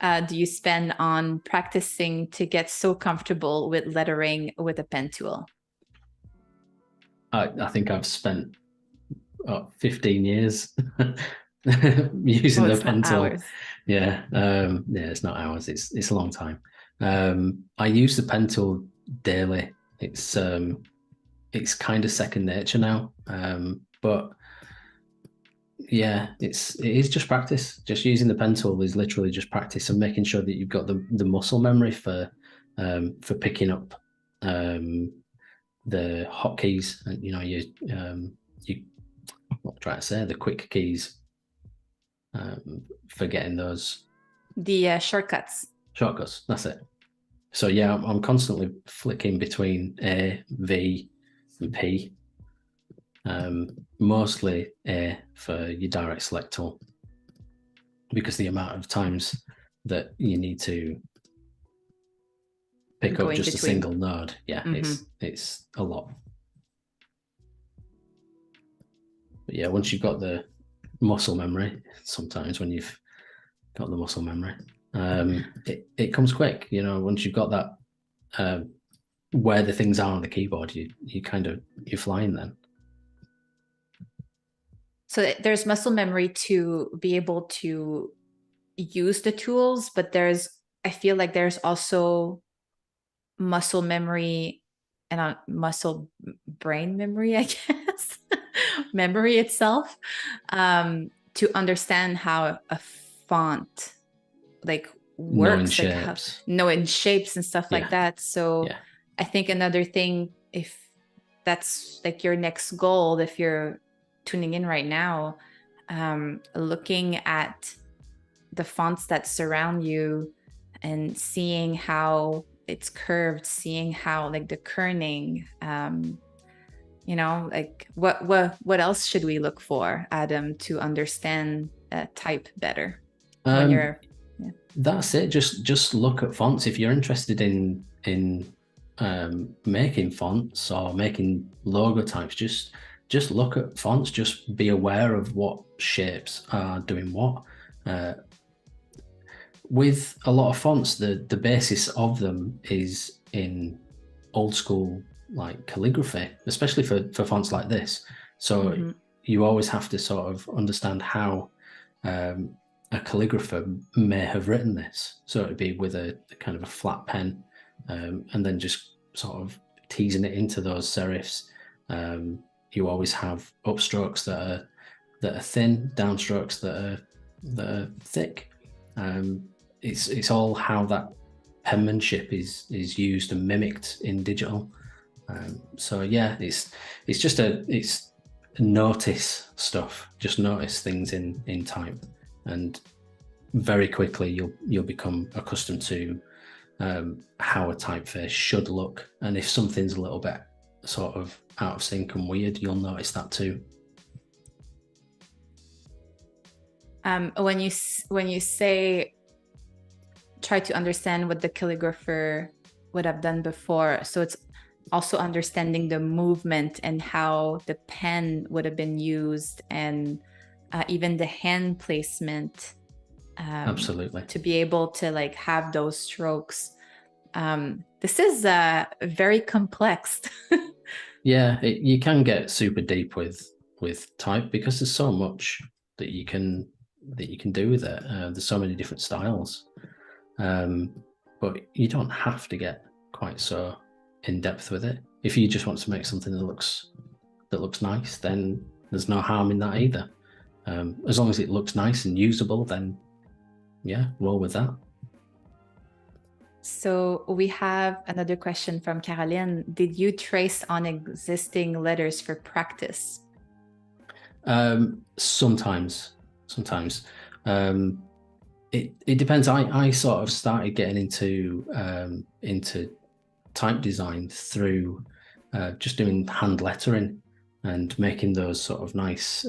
do you spend on practicing to get so comfortable with lettering with a pen tool? I think I've spent 15 years using the pen tool. Yeah, it's not hours. It's a long time. I use the pen tool daily. It's kind of second nature now. But yeah, it is just practice. Just using the pen tool is literally just practice and making sure that you've got the muscle memory for picking up the hotkeys, and you what I'm trying to say, the quick keys, for getting those shortcuts. Shortcuts, that's it. So yeah, I'm constantly flicking between A, V, and P. Mostly A for your direct select tool, because the amount of times that you need to pick up just a single node, it's a lot. But yeah, once you've got the muscle memory, sometimes when you've got the muscle memory, it comes quick. Once you've got that where the things are on the keyboard, you're flying then. So there's muscle memory to be able to use the tools, but I feel like there's also muscle memory and muscle brain memory, I guess, memory itself, to understand how a font like works, knowing shapes and stuff like that. So I think another thing, if that's like your next goal, if you're tuning in right now, looking at the fonts that surround you and seeing how it's curved, seeing how like the kerning, like what else should we look for, Adam, to understand type better? That's it. Just look at fonts. If you're interested in making fonts or making logo types, just look at fonts, just be aware of what shapes are doing what. With a lot of fonts, the basis of them is in old school like calligraphy, especially for fonts like this. So you always have to sort of understand how a calligrapher may have written this. So it'd be with a kind of a flat pen, and then just sort of teasing it into those serifs. You always have upstrokes that are thin, downstrokes that are thick. It's all how that penmanship is used and mimicked in digital. So yeah, it's just it's notice stuff. Just notice things in type, and very quickly you'll become accustomed to how a typeface should look. And if something's a little bit sort of out of sync and weird, you'll notice that too. When you say try to understand what the calligrapher would have done before, so it's also understanding the movement and how the pen would have been used, and even the hand placement. Absolutely. To be able to like have those strokes. This is very complex. Yeah, you can get super deep with type because there's so much that you can do with it. There's so many different styles, but you don't have to get quite so in depth with it. If you just want to make something that looks nice, then there's no harm in that either. As long as it looks nice and usable, then yeah, roll with that. So we have another question from Caroline. Did you trace on existing letters for practice? Sometimes. It depends. I sort of started getting into type design through just doing hand lettering and making those sort of nice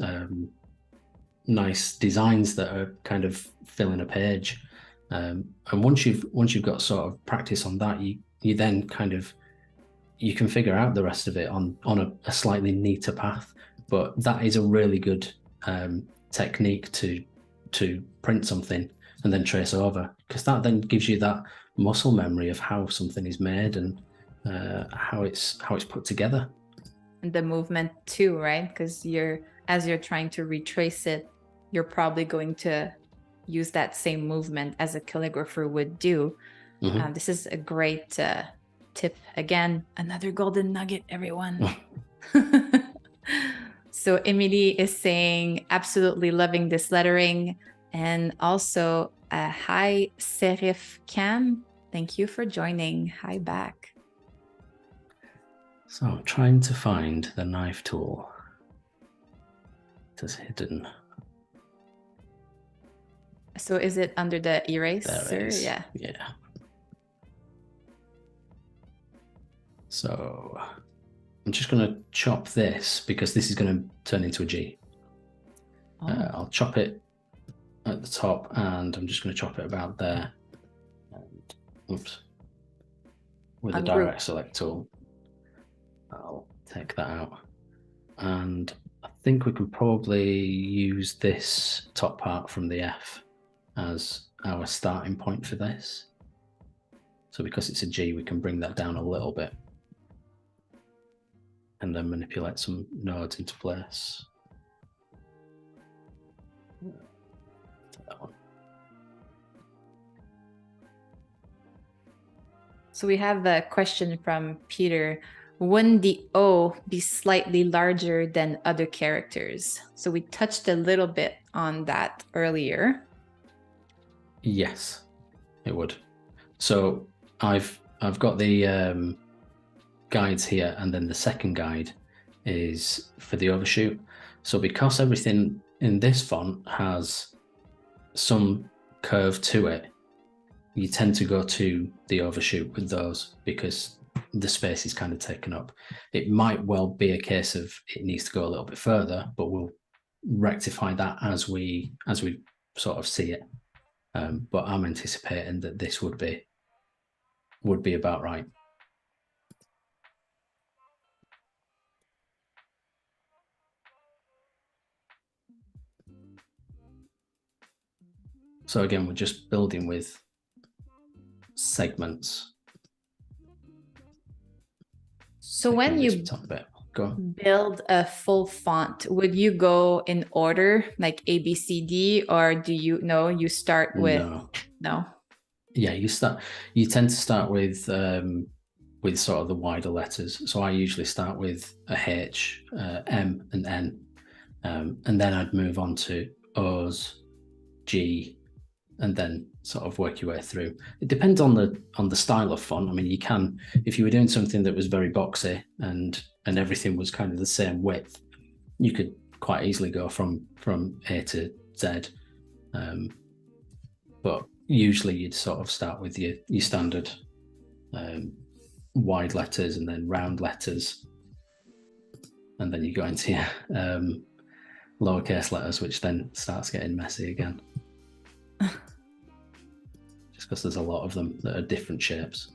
designs that are kind of filling a page. And once you've got sort of practice on that, you then kind of you can figure out the rest of it on a slightly neater path. But that is a really good technique to print something and then trace over, because that then gives you that muscle memory of how something is made and how it's put together. And the movement too, right? Because as you're trying to retrace it, you're probably going to use that same movement as a calligrapher would do. This is a great tip. Again, another golden nugget, everyone. So Emily is saying, absolutely loving this lettering. And also, hi, Serif Cam. Thank you for joining. Hi back. So I'm trying to find the knife tool. It is hidden. So is it under the eraser? There it is. Yeah. Yeah. So I'm just going to chop this because this is going to turn into a G. Oh. I'll chop it at the top, and I'm just going to chop it about there. And, oops. With the direct select tool, I'll take that out. And I think we can probably use this top part from the F as our starting point for this. So because it's a G, we can bring that down a little bit and then manipulate some nodes into place. That one. So we have a question from Peter. Wouldn't the O be slightly larger than other characters? So we touched a little bit on that earlier. Yes, it would. So I've got the guides here, and then the second guide is for the Overshoot. So because everything in this font has some curve to it, you tend to go to the Overshoot with those because the space is kind of taken up. It might well be a case of it needs to go a little bit further, but we'll rectify that as we sort of see it. But I'm anticipating that this would be about right. So again, we're just building with segments. So when you build a full font, would you go in order, like A, B, C, D, or do you start with no? Yeah, you tend to start with sort of the wider letters. So I usually start with a H, M, and N, and then I'd move on to O's, G, and then sort of work your way through. It depends on the style of font. I mean, you can, if you were doing something that was very boxy and everything was kind of the same width, you could quite easily go from A to Z. But usually you'd sort of start with your standard wide letters and then round letters, and then you go into your lowercase letters, which then starts getting messy again. Just because there's a lot of them that are different shapes.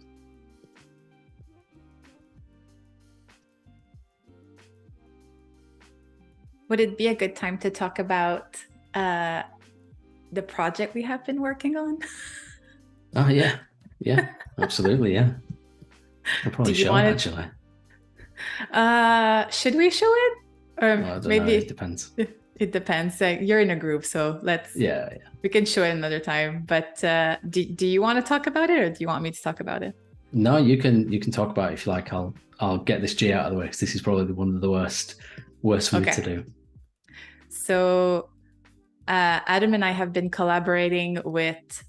Would it be a good time to talk about the project we have been working on? Oh yeah, absolutely, yeah. I'll probably show it, actually. Should we show it, or I don't maybe know, it depends. It depends. You're in a group, so we can show it another time. But do you want to talk about it, or do you want me to talk about it? No, you can talk about it if you like. I'll get this G out of the way, because this is probably one of the worst for me to do. So Adam and I have been collaborating with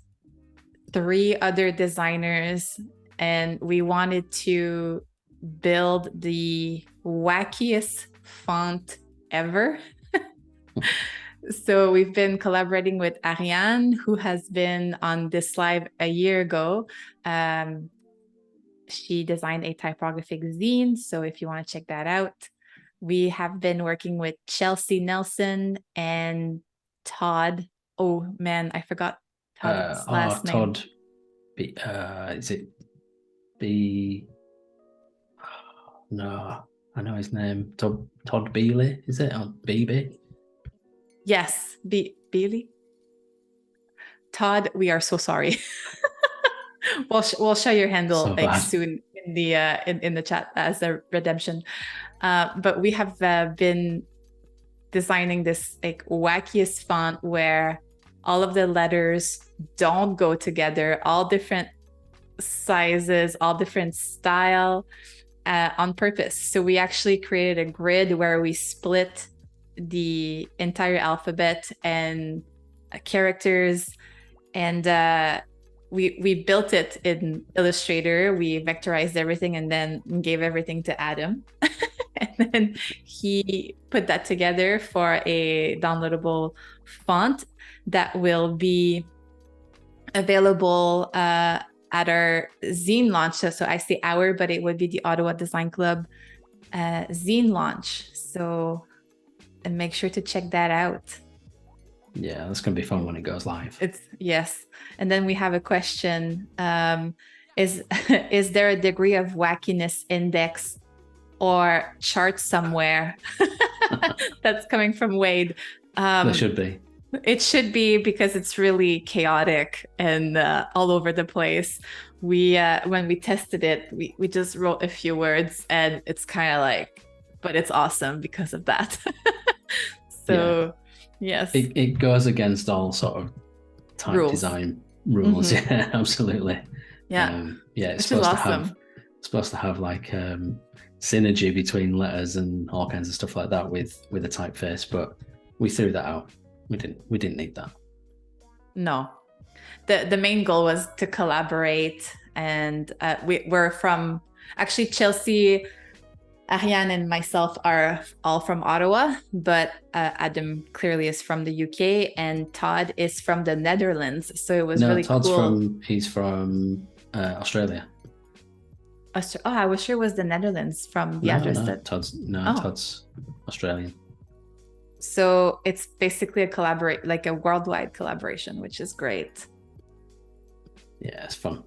3 other designers, and we wanted to build the wackiest font ever. So we've been collaborating with Ariane, who has been on this live a year ago. She designed a typographic zine, so if you want to check that out. We have been working with Chelsea Nelson and Todd. Oh man, I forgot Todd's last name. Todd. Is it B? No, I know his name. Todd Bealey, is it? Or BB? Yes, Bealey. Todd, we are so sorry. We'll show your handle soon in the in the chat as a redemption. But we have been designing this wackiest font where all of the letters don't go together, all different sizes, all different style, on purpose. So we actually created a grid where we split the entire alphabet and characters, and we built it in Illustrator. We vectorized everything and then gave everything to Adam. And then he put that together for a downloadable font that will be available at our zine launch. So I say our, but it would be the Ottawa Design Club zine launch. So and make sure to check that out. Yeah, that's going to be fun when it goes live. Yes. And then we have a question. Is there a degree of wackiness index or chart somewhere? That's coming from Wade. There should be. It should be, because it's really chaotic and all over the place. We when we tested it, we just wrote a few words, and it's kind of but it's awesome because of that. So yes, it goes against all sort of type design rules. Mm-hmm. Yeah, absolutely. Yeah, it's supposed to have synergy between letters and all kinds of stuff like that with a typeface, but we threw that out. We didn't need that. No, the main goal was to collaborate, and we're from actually Chelsea, Ariane, and myself are all from Ottawa, but Adam clearly is from the UK, and Todd is from the Netherlands. So it was really cool. He's from Australia. I was sure it was the Netherlands from the address. Todd's Australian. So it's basically a worldwide collaboration, which is great. Yeah, it's fun.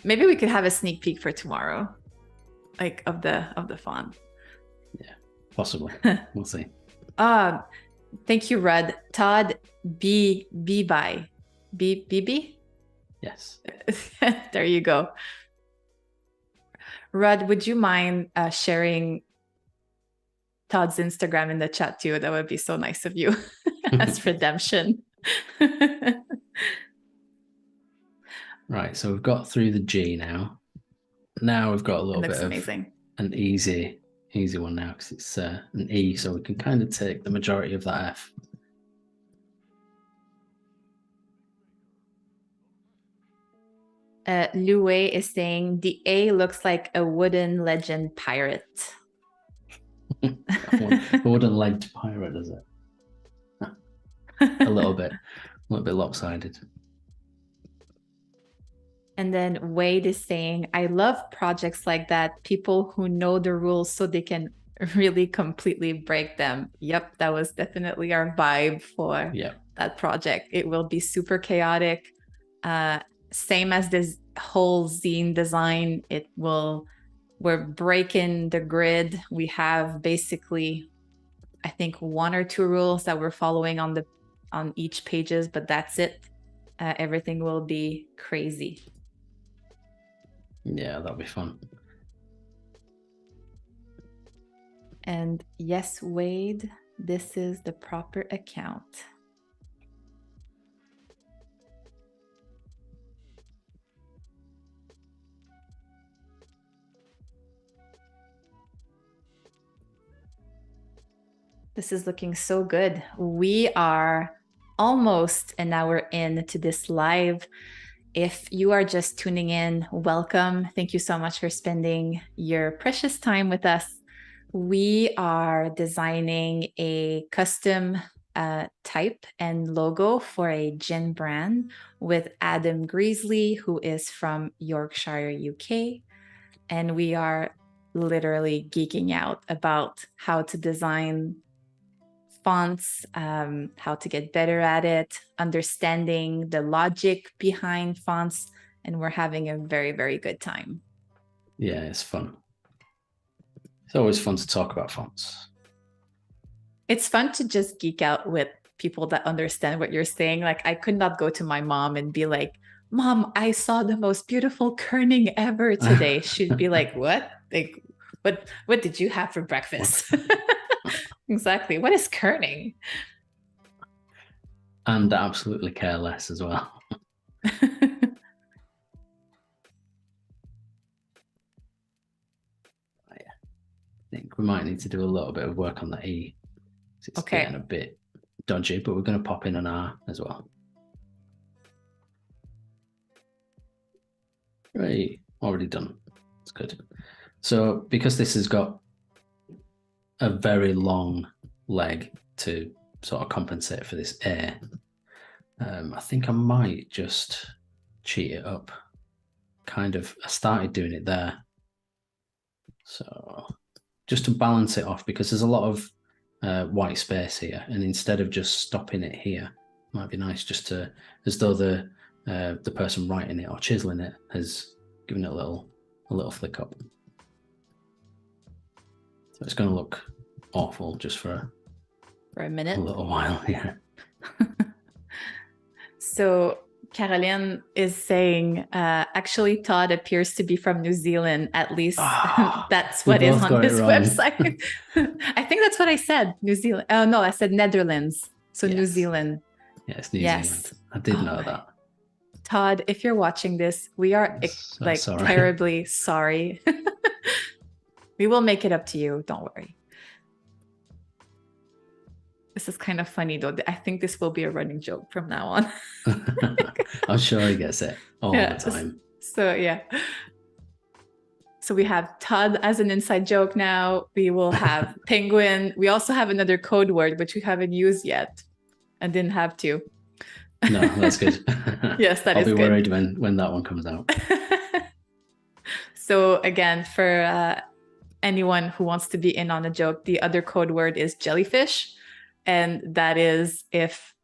Maybe we could have a sneak peek for tomorrow, of the font. Yeah, possibly. We'll see. Thank you, Rudd. Todd B by. BB? Yes. There you go. Rud, would you mind sharing Todd's Instagram in the chat too? That would be so nice of you as redemption. Right, so we've got through the G now. Now we've got a little bit of an easy one now because it's an E, so we can kind of take the majority of that F. Lu Wei is saying the A looks like a wooden legend pirate. A wooden-legged pirate, does it? A little bit lopsided. And then Wade is saying, I love projects like that. People who know the rules so they can really completely break them. Yep, that was definitely our vibe for that project. It will be super chaotic. Same as this whole zine design. We're breaking the grid. We have basically, I think, 1 or 2 rules that we're following on each pages, but that's it. Everything will be crazy. Yeah, that'll be fun. And yes, Wade, this is the proper account. This is looking so good. We are almost an hour into this live. If you are just tuning in, welcome. Thank you so much for spending your precious time with us. We are designing a custom type and logo for a gin brand with Adam Greasley, who is from Yorkshire, UK. And we are literally geeking out about how to design fonts, how to get better at it, understanding the logic behind fonts, and we're having a very, very good time. Yeah, it's fun. It's always fun to talk about fonts. It's fun to just geek out with people that understand what you're saying. Like, I could not go to my mom and be like, Mom, I saw the most beautiful kerning ever today. She'd be like, what? Like, what did you have for breakfast? Exactly. What is kerning? And absolutely care less as well. I think we might need to do a little bit of work on the E. It's getting a bit dodgy, but we're going to pop in an R as well. Right, already done. It's good. So because this has got a very long leg to sort of compensate for this A, I think I might just cheat it up. I started doing it there. So just to balance it off, because there's a lot of white space here, and instead of just stopping it here, it might be nice just to, as though the person writing it or chiseling it has given it a little flick up. So it's going to look awful just for a minute, a little while. Yeah. So Caroline is saying, actually, Todd appears to be from New Zealand. At least that's what is on his website. I think that's what I said. New Zealand. Oh, no, I said Netherlands. So yes. New Zealand. Yes, New Zealand. I did know that. Todd, if you're watching this, we are sorry. Terribly sorry. We will make it up to you. Don't worry. This is kind of funny, though. I think this will be a running joke from now on. I'm sure he gets it all the time. So, yeah. So we have Todd as an inside joke now. We will have penguin. We also have another code word, which we haven't used yet and didn't have to. No, that's good. Yes, that is good. I'll be worried when that one comes out. So again, for anyone who wants to be in on a joke, the other code word is jellyfish. And that is if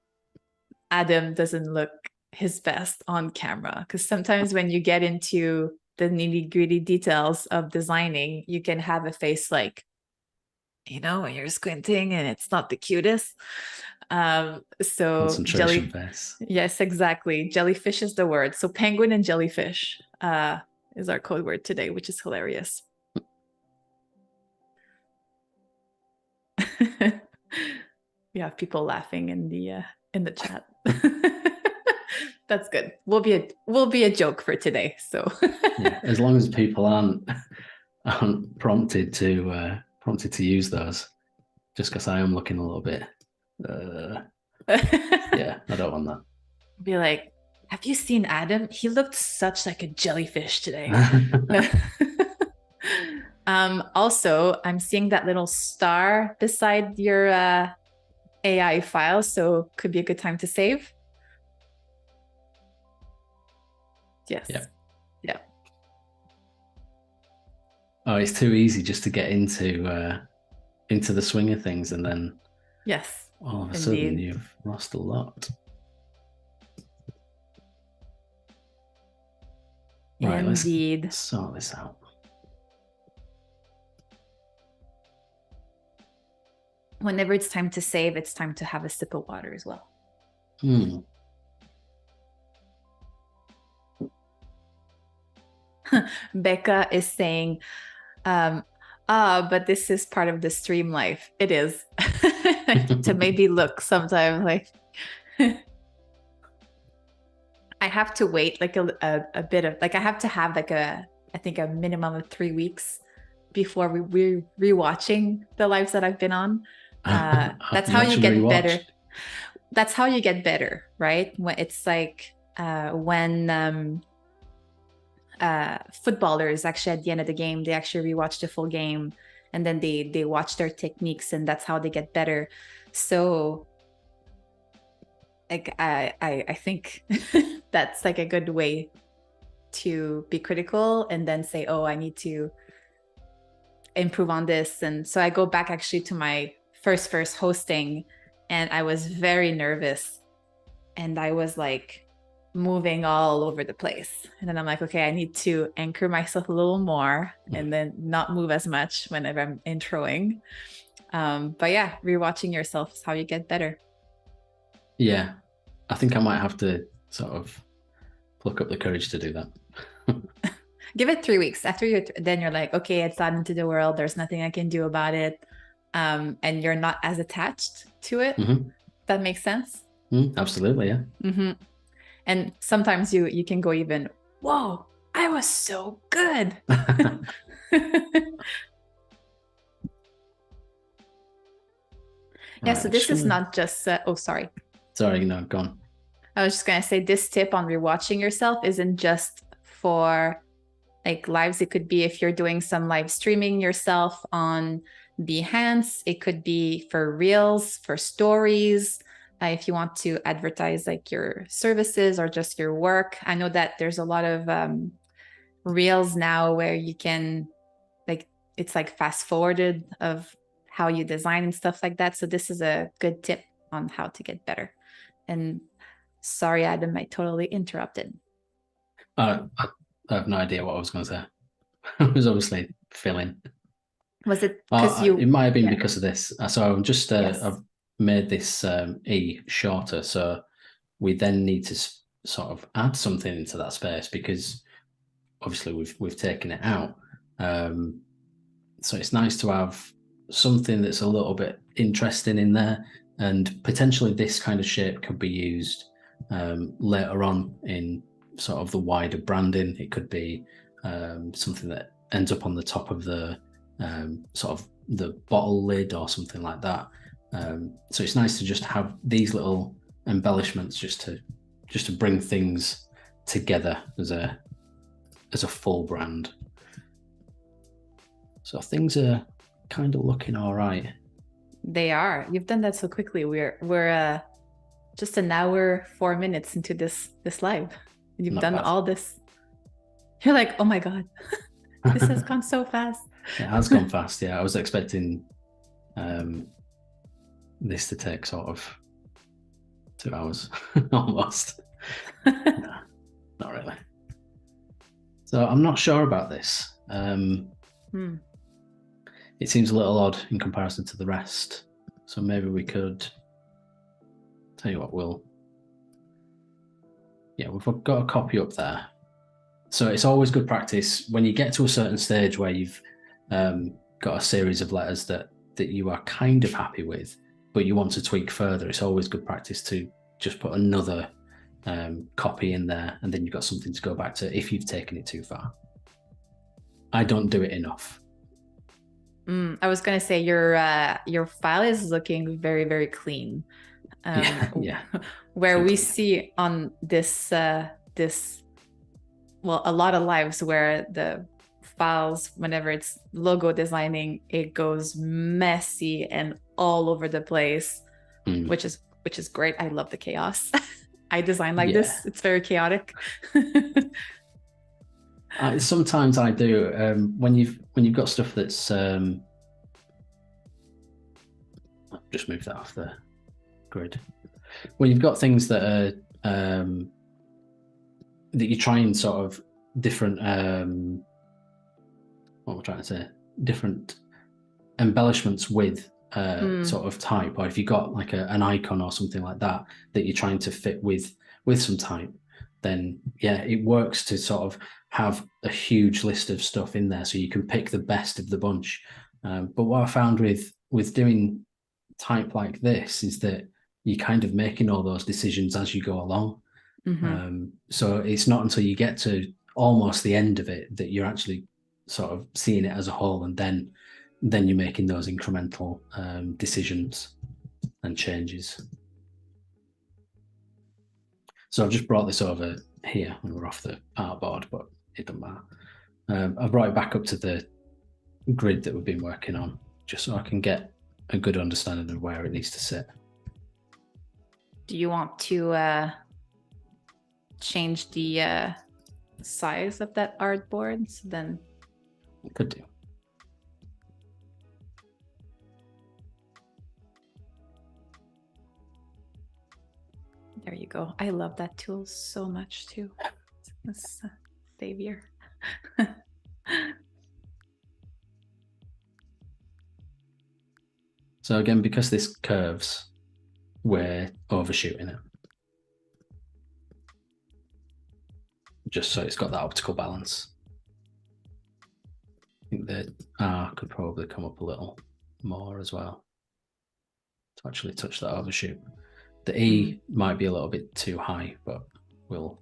Adam doesn't look his best on camera. Because sometimes when you get into the nitty-gritty details of designing, you can have a face like, when you're squinting and it's not the cutest. So concentration face. Yes, exactly. Jellyfish is the word. So penguin and jellyfish is our code word today, which is hilarious. We have people laughing in the chat. That's good. We'll be a joke for today. So yeah, as long as people aren't prompted to use those, just because I am looking a little bit. Yeah, I don't want that. Be like, have you seen Adam? He looked such like a jellyfish today. Also, I'm seeing that little star beside your AI file, so could be a good time to save. Yes. Yeah. Oh, it's too easy just to get into the swing of things, and then yes, all of a sudden you've lost a lot. Right, indeed. Let's sort this out. Whenever it's time to save, it's time to have a sip of water as well. Becca is saying, but this is part of the stream life. It is. To maybe look sometime like I have to wait like a bit of like I have to have like I think a minimum of 3 weeks before we're rewatching the lives that I've been on. That's how you get better. That's how you get better, right? When it's like when footballers actually at the end of the game, they actually rewatch the full game, and then they watch their techniques, and that's how they get better. So like I think that's like a good way to be critical and then say, oh, I need to improve on this. And so I go back actually to my first hosting, and I was very nervous, and I was like moving all over the place. And then I'm like, okay, I need to anchor myself a little more and then not move as much whenever I'm introing. But yeah, rewatching yourself is how you get better. Yeah, I think I might have to sort of pluck up the courage to do that. Give it 3 weeks. After then you're like, okay, it's out into the world. There's nothing I can do about it. And you're not as attached to it. That makes sense? Absolutely, yeah. And sometimes you can go even, whoa, I was so good. Yeah, so this is not just, oh, sorry. Sorry, no, go on. I was just going to say this tip on rewatching yourself isn't just for like lives. It could be if you're doing some live streaming yourself on Behance. It could be for reels, for stories. If you want to advertise like your services or just your work. I know that there's a lot of reels now where you can like, it's like fast forwarded of how you design and stuff like that. So this is a good tip on how to get better. And sorry, Adam, I totally interrupted. I have no idea what I was going to say. I was obviously filling. Was it because you? It might have been because of this. So I'm just I've made this E shorter, so we then need to sort of add something into that space because obviously we've taken it out. So it's nice to have something that's a little bit interesting in there, and potentially this kind of shape could be used later on in sort of the wider branding. It could be something that ends up on the top of the sort of the bottle lid or something like that. So it's nice to just have these little embellishments just to bring things together as a full brand. So things are kind of looking all right. They are. You've done that so quickly. We're just an hour, 4 minutes into this live. You've Not done bad. all this. You're like, oh my God, this has gone so fast. It has gone fast. Yeah, I was expecting this to take sort of 2 hours almost. No, not really. So I'm not sure about this. It seems a little odd in comparison to the rest. So maybe we could tell you what, we've got a copy up there. So it's always good practice when you get to a certain stage where you've got a series of letters that you are kind of happy with, but you want to tweak further. It's always good practice to just put another copy in there, and then you've got something to go back to if you've taken it too far. I don't do it enough. I was going to say your file is looking very, very clean. Yeah. Where we see on this a lot of lives where the files, whenever it's logo designing, it goes messy and all over the place, which is great. I love the chaos. I design like this. It's very chaotic. Sometimes I do. When you've got stuff that's I'll just move that off the grid. When you've got things that are that you're trying sort of different what am I trying to say? Different embellishments with sort of type, or if you've got like an icon or something like that you're trying to fit with some type, then it works to sort of have a huge list of stuff in there so you can pick the best of the bunch. But what I found with doing type like this is that you're kind of making all those decisions as you go along. So it's not until you get to almost the end of it that you're actually sort of seeing it as a whole, and then you're making those incremental decisions and changes. So I've just brought this over here when we're off the artboard, but it doesn't matter. I've brought it back up to the grid that we've been working on, just so I can get a good understanding of where it needs to sit. Do you want to change the size of that artboard? So then could do. There you go. I love that tool so much too. It's a savior. So again, because this curves, we're overshooting it. Just so it's got that optical balance. I think the R could probably come up a little more as well to actually touch that overshoot. The E might be a little bit too high, but we'll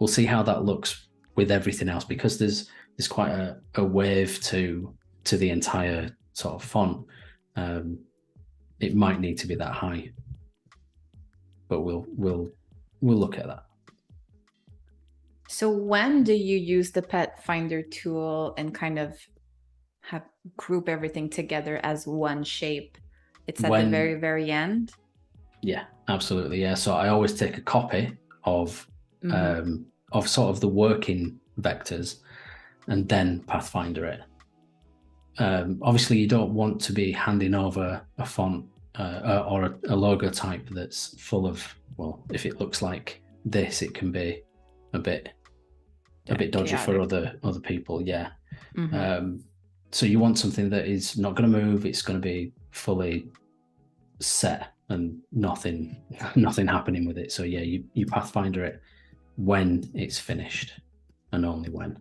see how that looks with everything else, because there's quite a wave to the entire sort of font. It might need to be that high, but we'll look at that. So when do you use the Pathfinder tool and kind of group everything together as one shape? It's at the very, very end? Yeah, absolutely. Yeah. So I always take a copy of sort of the working vectors and then Pathfinder it. Obviously, you don't want to be handing over a font or a logo type that's full of, well, if it looks like this, it can be a bit dodgy chaotic for other people. Yeah. So you want something that is not going to move. It's going to be fully set and nothing happening with it. So yeah, you Pathfinder it when it's finished, and only when.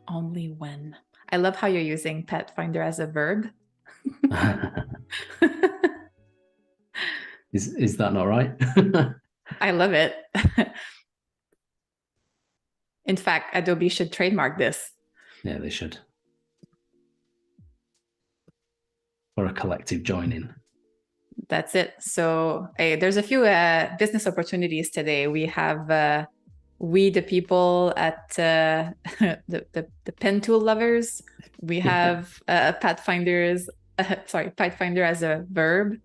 Only when. I love how you're using Pathfinder as a verb. Is that not right? I love it. In fact, Adobe should trademark this. Yeah, they should. Or a collective joining. That's it. So there's a few business opportunities today. We have the people at the pen tool lovers. We have Pathfinder as a verb.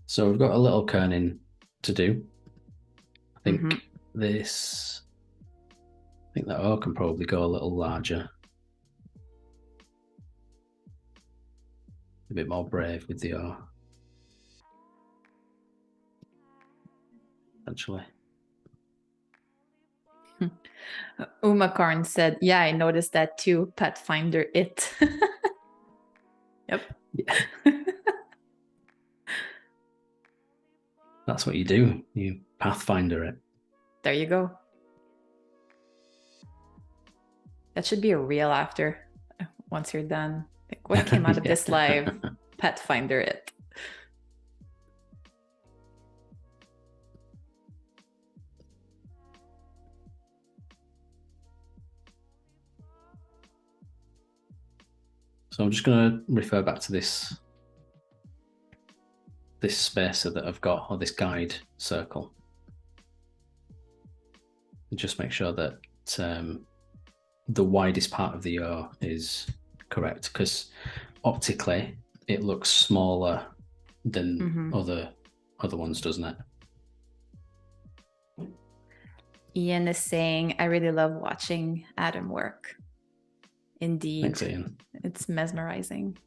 So we've got a little kerning to do. I think that O can probably go a little larger. A bit more brave with the O. Actually. Uma Karn said, yeah, I noticed that too. Pathfinder it. Yep. Yeah. That's what you do. You Pathfinder it. There you go. That should be a reel after, once you're done. Like, what came out of this live? Pathfinder it. So I'm just going to refer back to this spacer that I've got, or this guide circle. And just make sure that the widest part of the O is correct, because optically it looks smaller than other ones, doesn't it? Ian is saying, I really love watching Adam work. Indeed. Thanks, Ian. It's mesmerizing.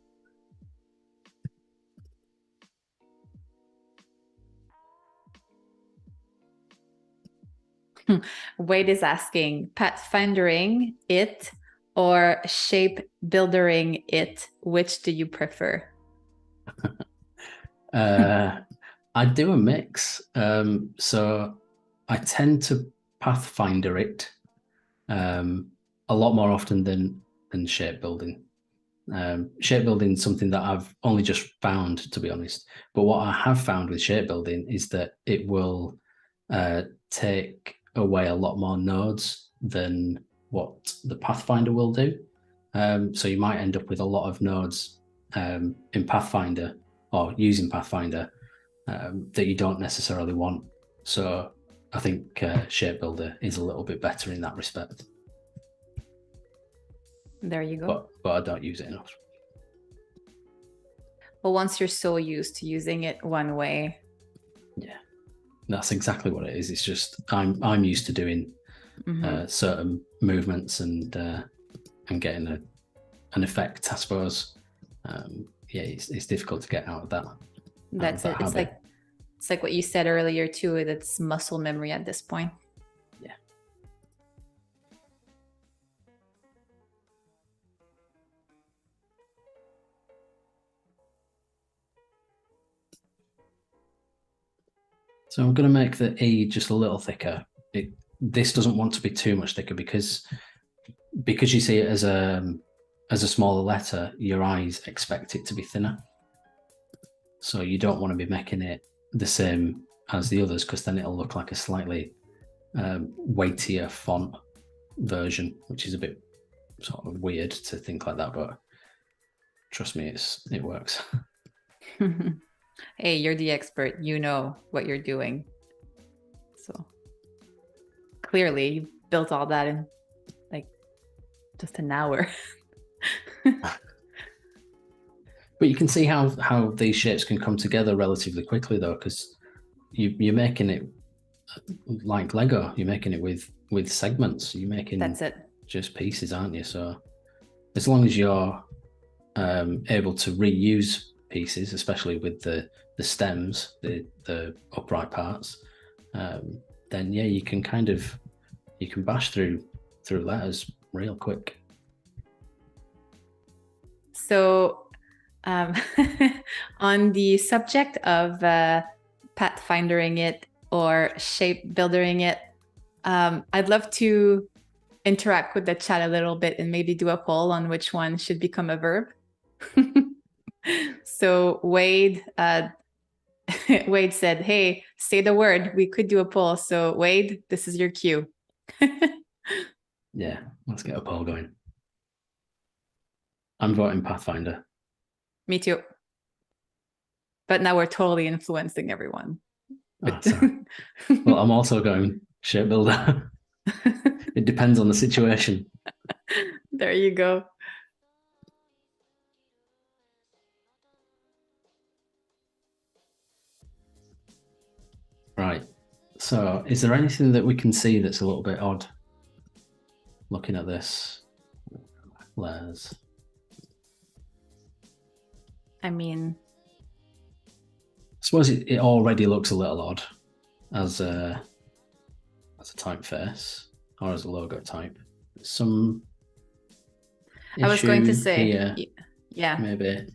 Wade is asking, Pathfindering it or Shapebuildering it? Which do you prefer? I do a mix. So I tend to Pathfinder it a lot more often than shapebuilding. Shapebuilding is something that I've only just found, to be honest. But what I have found with shapebuilding is that it will take away a lot more nodes than what the Pathfinder will do. So you might end up with a lot of nodes in Pathfinder, or using Pathfinder, that you don't necessarily want. So I think Shapebuilder is a little bit better in that respect. There you go. But I don't use it enough. Well, once you're so used to using it one way. Yeah, that's exactly what it is. It's just I'm used to doing certain movements and getting an effect, I suppose. Yeah, it's difficult to get out of that. That's it. It's like what you said earlier too. It's muscle memory at this point. Yeah. So I'm going to make the E just a little thicker. This doesn't want to be too much thicker because you see it as a smaller letter, your eyes expect it to be thinner. So you don't want to be making it the same as the others, because then it'll look like a slightly weightier font version, which is a bit sort of weird to think like that, but trust me, it works. Hey, you're the expert. You know what you're doing. So clearly you built all that in like just an hour. But you can see how these shapes can come together relatively quickly, though, because you're making it like Lego. You're making it with segments. You're making that's it. Just pieces, aren't you? So as long as you're able to reuse pieces, especially with the stems, the upright parts, then yeah, you can bash through letters real quick. So on the subject of Pathfindering it or Shapebuildering it, I'd love to interact with the chat a little bit and maybe do a poll on which one should become a verb. So Wade Wade said, hey, say the word. We could do a poll. So Wade, this is your cue. Yeah, let's get a poll going. I'm voting Pathfinder. Me too. But now we're totally influencing everyone. Oh, sorry. Well, I'm also going Shapebuilder. It depends on the situation. There you go. Right. So is there anything that we can see that's a little bit odd looking at this? Layers. I mean, I suppose it already looks a little odd as a typeface. or as a logo type. Some I was going to say, here, yeah, maybe.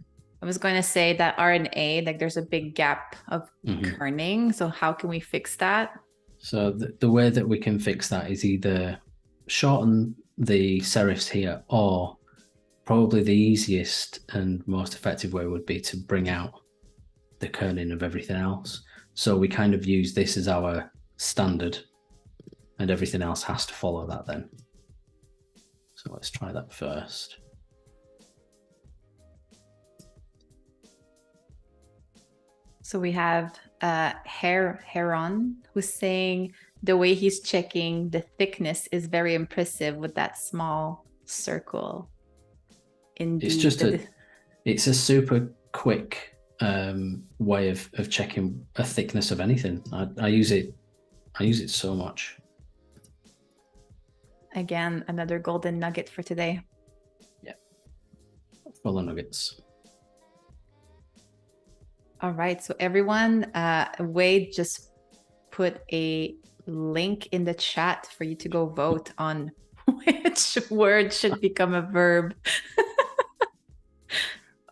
I was going to say that RNA, like there's a big gap of kerning. So how can we fix that? So the way that we can fix that is either shorten the serifs here, or probably the easiest and most effective way would be to bring out the kerning of everything else. So we kind of use this as our standard, and everything else has to follow that then. So let's try that first. So we have Heron, who's saying the way he's checking the thickness is very impressive with that small circle. Indeed. It's a super quick way of checking a thickness of anything. I use it so much. Again, another golden nugget for today. Yeah, full of nuggets. All right, so everyone, Wade just put a link in the chat for you to go vote on which word should become a verb.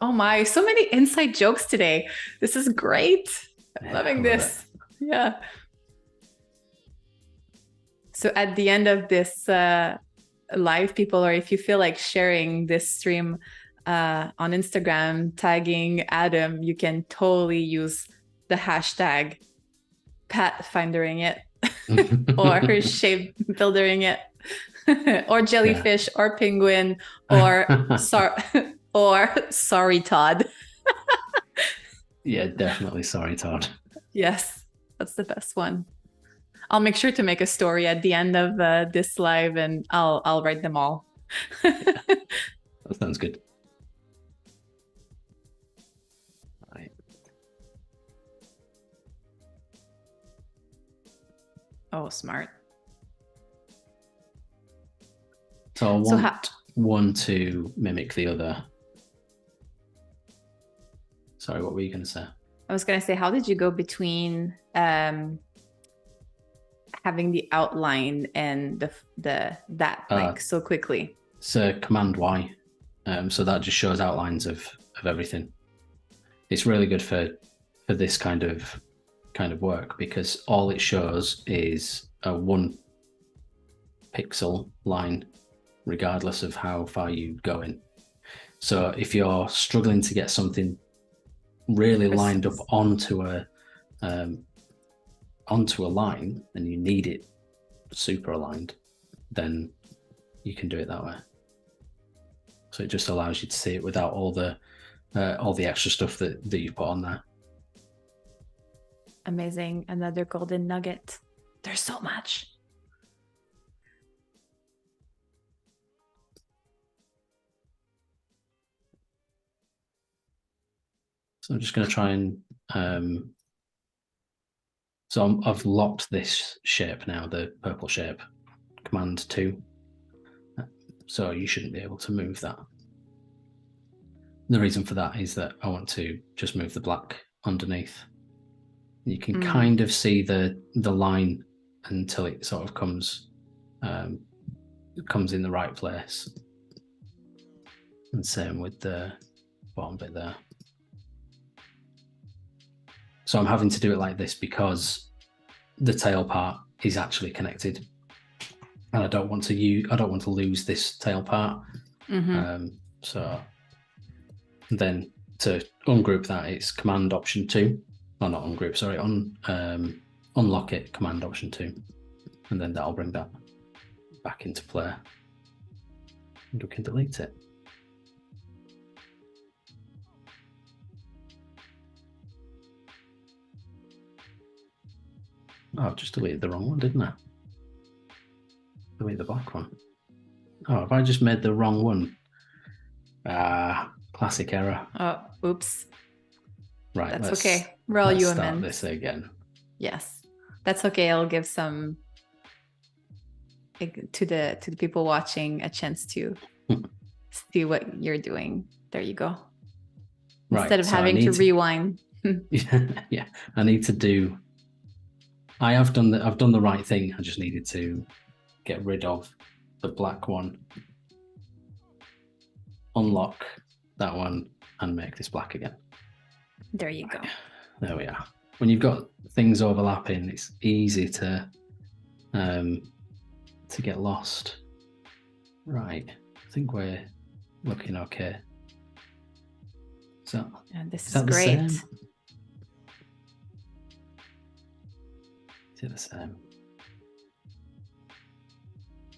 Oh my, so many inside jokes today. This is great. I'm loving this. Yeah. So at the end of this live, people, or if you feel like sharing this stream on Instagram, tagging Adam, you can totally use the hashtag Pathfindering it or Shapebuildering it or jellyfish or penguin or sorry Todd. Yeah, definitely sorry Todd. Yes, that's the best one. I'll make sure to make a story at the end of this live, and I'll write them all. That sounds good. Right. Oh, smart. So I want one to mimic the other. Sorry, what were you going to say? I was going to say, how did you go between having the outline and that so quickly? So Command Y. So that just shows outlines of everything. It's really good for this kind of work, because all it shows is a 1 pixel line, regardless of how far you go in. So if you're struggling to get something really lined up onto a line, and you need it super aligned, then you can do it that way. So it just allows you to see it without all the extra stuff that you put on there. Amazing. Another golden nugget. There's so much. So I'm just going to try and so I've locked this shape now, the purple shape, Command 2. So you shouldn't be able to move that. The reason for that is that I want to just move the black underneath. You can kind of see the line until it sort of comes in the right place. And same with the bottom bit there. So I'm having to do it like this because the tail part is actually connected, and I don't want to lose this tail part. So then to ungroup that, it's Command Option 2. Oh, not ungroup, sorry, unlock it, Command Option 2, and then that'll bring that back into play, and we can delete it. Oh, I've just deleted the wrong one, didn't I? Delete the black one. Oh, have I just made the wrong one? Classic error. Oh, oops. Right. That's okay. We're all humans. Start this again. Yes, that's okay. I'll give some to the people watching a chance to see what you're doing. There you go. Right. Instead of having to rewind. Yeah, I need to do. I've done the right thing. I just needed to get rid of the black one, unlock that one, and make this black again. There you go. There we are. When you've got things overlapping, it's easy to get lost. Right. I think we're looking okay. So and this is is great. Is it the same?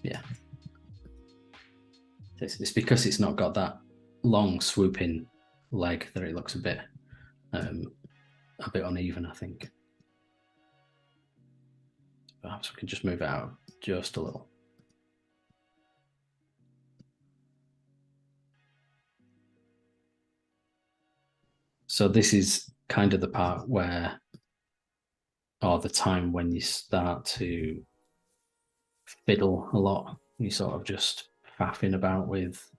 Yeah. It's because it's not got that long swooping leg that it looks a bit uneven, I think. Perhaps we can just move it out just a little. So this is kind of the part where, or the time when you start to fiddle a lot. You sort of just faffing about with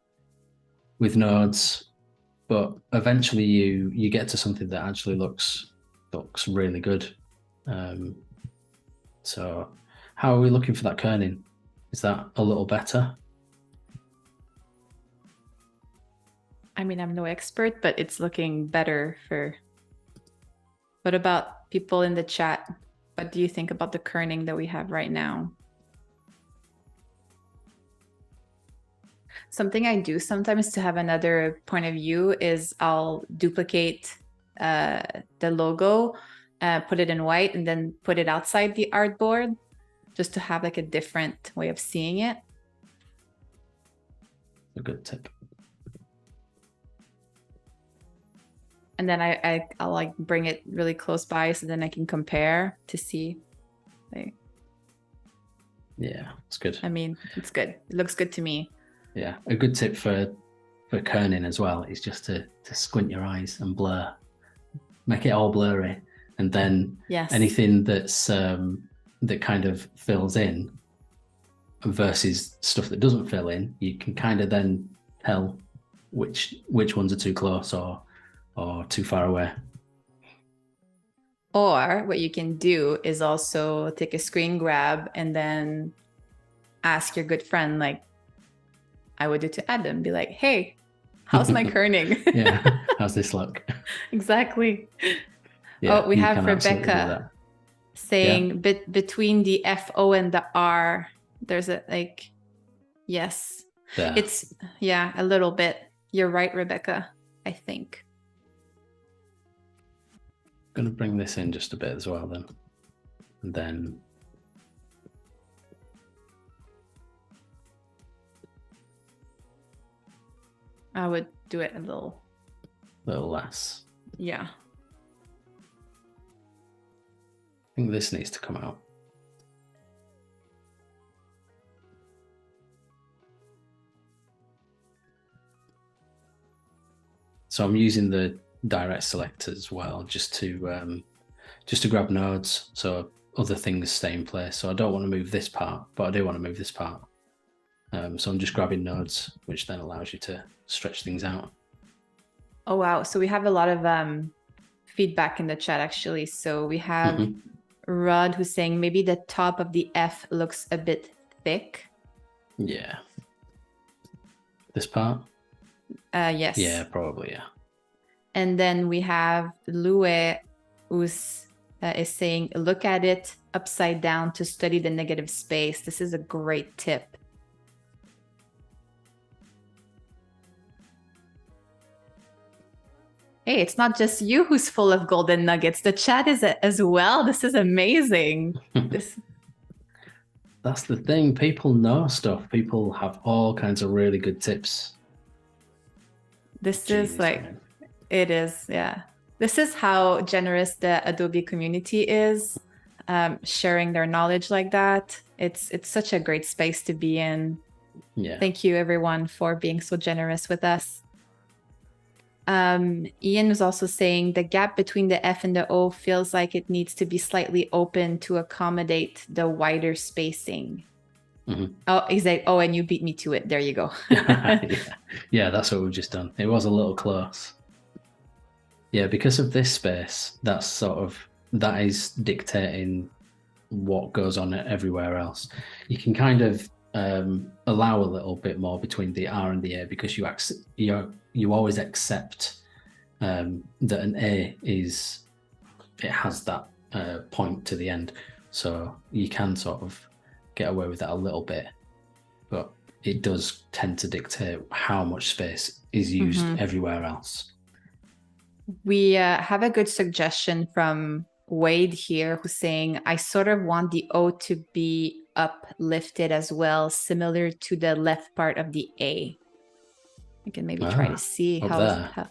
nodes, but eventually you get to something that actually looks really good. So how are we looking for that kerning? Is that a little better? I mean, I'm no expert, but it's looking better for... What about people in the chat? What do you think about the kerning that we have right now? Something I do sometimes to have another point of view is I'll duplicate the logo, put it in white, and then put it outside the artboard just to have like a different way of seeing it. A good tip. And then I'll like bring it really close by so then I can compare to see. Like, yeah, it's good. I mean, it's good. It looks good to me. Yeah, a good tip for kerning as well is just to squint your eyes and blur, make it all blurry, and then anything that's that kind of fills in versus stuff that doesn't fill in, you can kind of then tell which ones are too close or too far away. Or what you can do is also take a screen grab and then ask your good friend, like I would do to Adam, be like, hey, how's my kerning? Yeah, how's this look? Exactly. Yeah, we have Rebecca saying between the FO and the R, there's a like, yes. There. It's, yeah, a little bit. You're right, Rebecca, I think. I'm going to bring this in just a bit as well then. And then I would do it a little less. Yeah. I think this needs to come out. So I'm using the direct select as well, just to grab nodes so other things stay in place. So I don't want to move this part, but I do want to move this part. So I'm just grabbing nodes, which then allows you to stretch things out. Oh, wow. So we have a lot of feedback in the chat, actually. So we have Rod who's saying maybe the top of the F looks a bit thick. Yeah. This part? Yes. Yeah, probably, yeah. And then we have Lue who's is saying, look at it upside down to study the negative space. This is a great tip. Hey, it's not just you who's full of golden nuggets. The chat is as well. This is amazing. That's the thing. People know stuff. People have all kinds of really good tips. This is like, it is, yeah. This is how generous the Adobe community is, sharing their knowledge like that. It's such a great space to be in. Yeah. Thank you, everyone, for being so generous with us. Ian was also saying the gap between the F and the O feels like it needs to be slightly open to accommodate the wider spacing. Oh, exactly. Oh, and you beat me to it. There you go. Yeah, that's what we've just done. It was a little close. Yeah, because of this space, that is dictating what goes on everywhere else. You can kind of allow a little bit more between the R and the A, because you always accept that an A has that point to the end, so you can sort of get away with that a little bit, but it does tend to dictate how much space is used everywhere else. We have a good suggestion from Wade here, who's saying, I sort of want the O to be uplifted as well, similar to the left part of the A. I can maybe try to see how.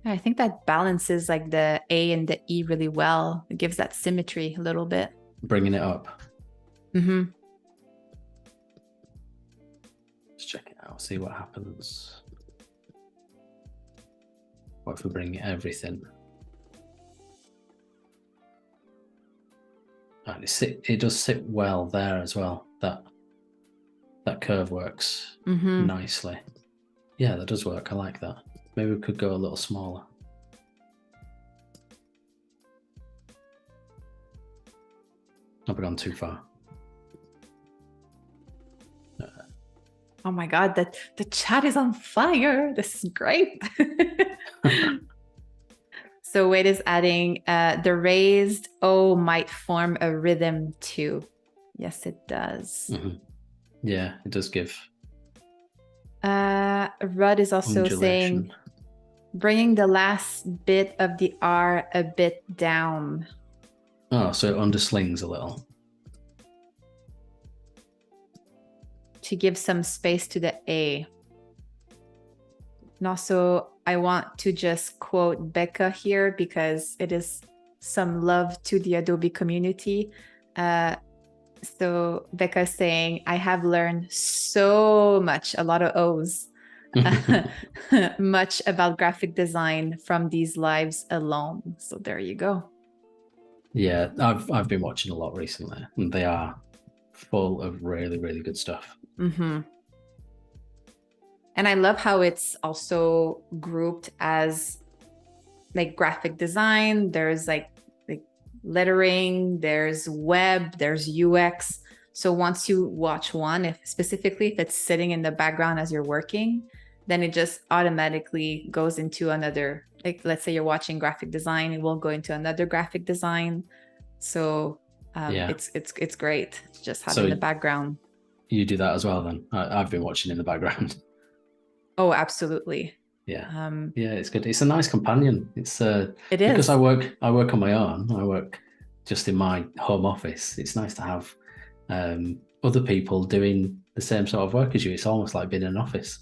I think that balances like the A and the E really well. It gives that symmetry a little bit. Bringing it up. Mm-hmm. Let's check it out, see what happens. What if we bring everything? And it does sit well there as well. That curve works nicely. Yeah, that does work. I like that. Maybe we could go a little smaller. Have we gone too far? Oh my God, the chat is on fire. This is great. So Wade is adding, the raised O might form a rhythm too. Yes, it does. Yeah, it does give. Rudd is also saying, bringing the last bit of the R a bit down. Oh, so it underslings a little. To give some space to the A. And also, I want to just quote Becca here, because it is some love to the Adobe community. So Becca is saying, I have learned so much, a lot of O's, much about graphic design from these lives alone. So there you go. Yeah, I've been watching a lot recently, and they are full of really, really good stuff. And I love how it's also grouped as like graphic design. There's like lettering, there's web, there's UX. So once you watch one, specifically if it's sitting in the background as you're working, then it just automatically goes into another, like let's say you're watching graphic design, it will go into another graphic design. So it's great just having the background. You do that as well then? I've been watching in the background. Oh, absolutely. Yeah. Yeah, it's good. It's a nice companion. It is. Because I work on my own. I work just in my home office. It's nice to have other people doing the same sort of work as you. It's almost like being in an office.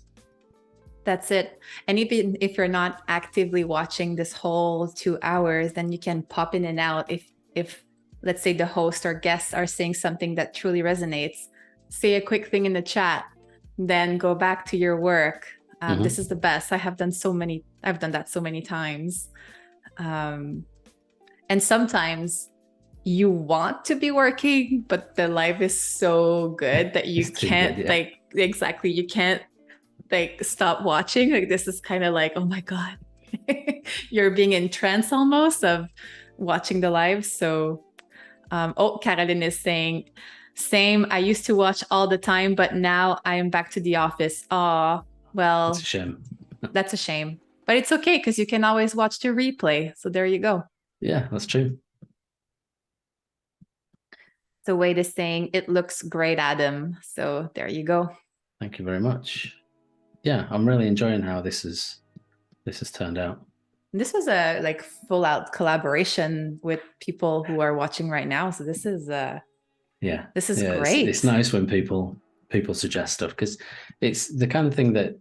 That's it. And even if you're not actively watching this whole 2 hours, then you can pop in and out. If let's say the host or guests are saying something that truly resonates, say a quick thing in the chat, then go back to your work. This is the best. I've done that so many times. And sometimes you want to be working, but the live is so good that you can't you can't stop watching. Like this is kind of like, oh my God, you're being in trance almost of watching the live. So, Caroline is saying, same. I used to watch all the time, but now I am back to the office. Oh, well, that's a shame. That's a shame, but it's okay because you can always watch the replay. So there you go. Yeah, that's true. So Wade is saying it looks great, Adam. So there you go. Thank you very much. Yeah, I'm really enjoying how this has turned out. This was a full out collaboration with people who are watching right now. So this is great. It's nice when people suggest stuff, because it's the kind of thing that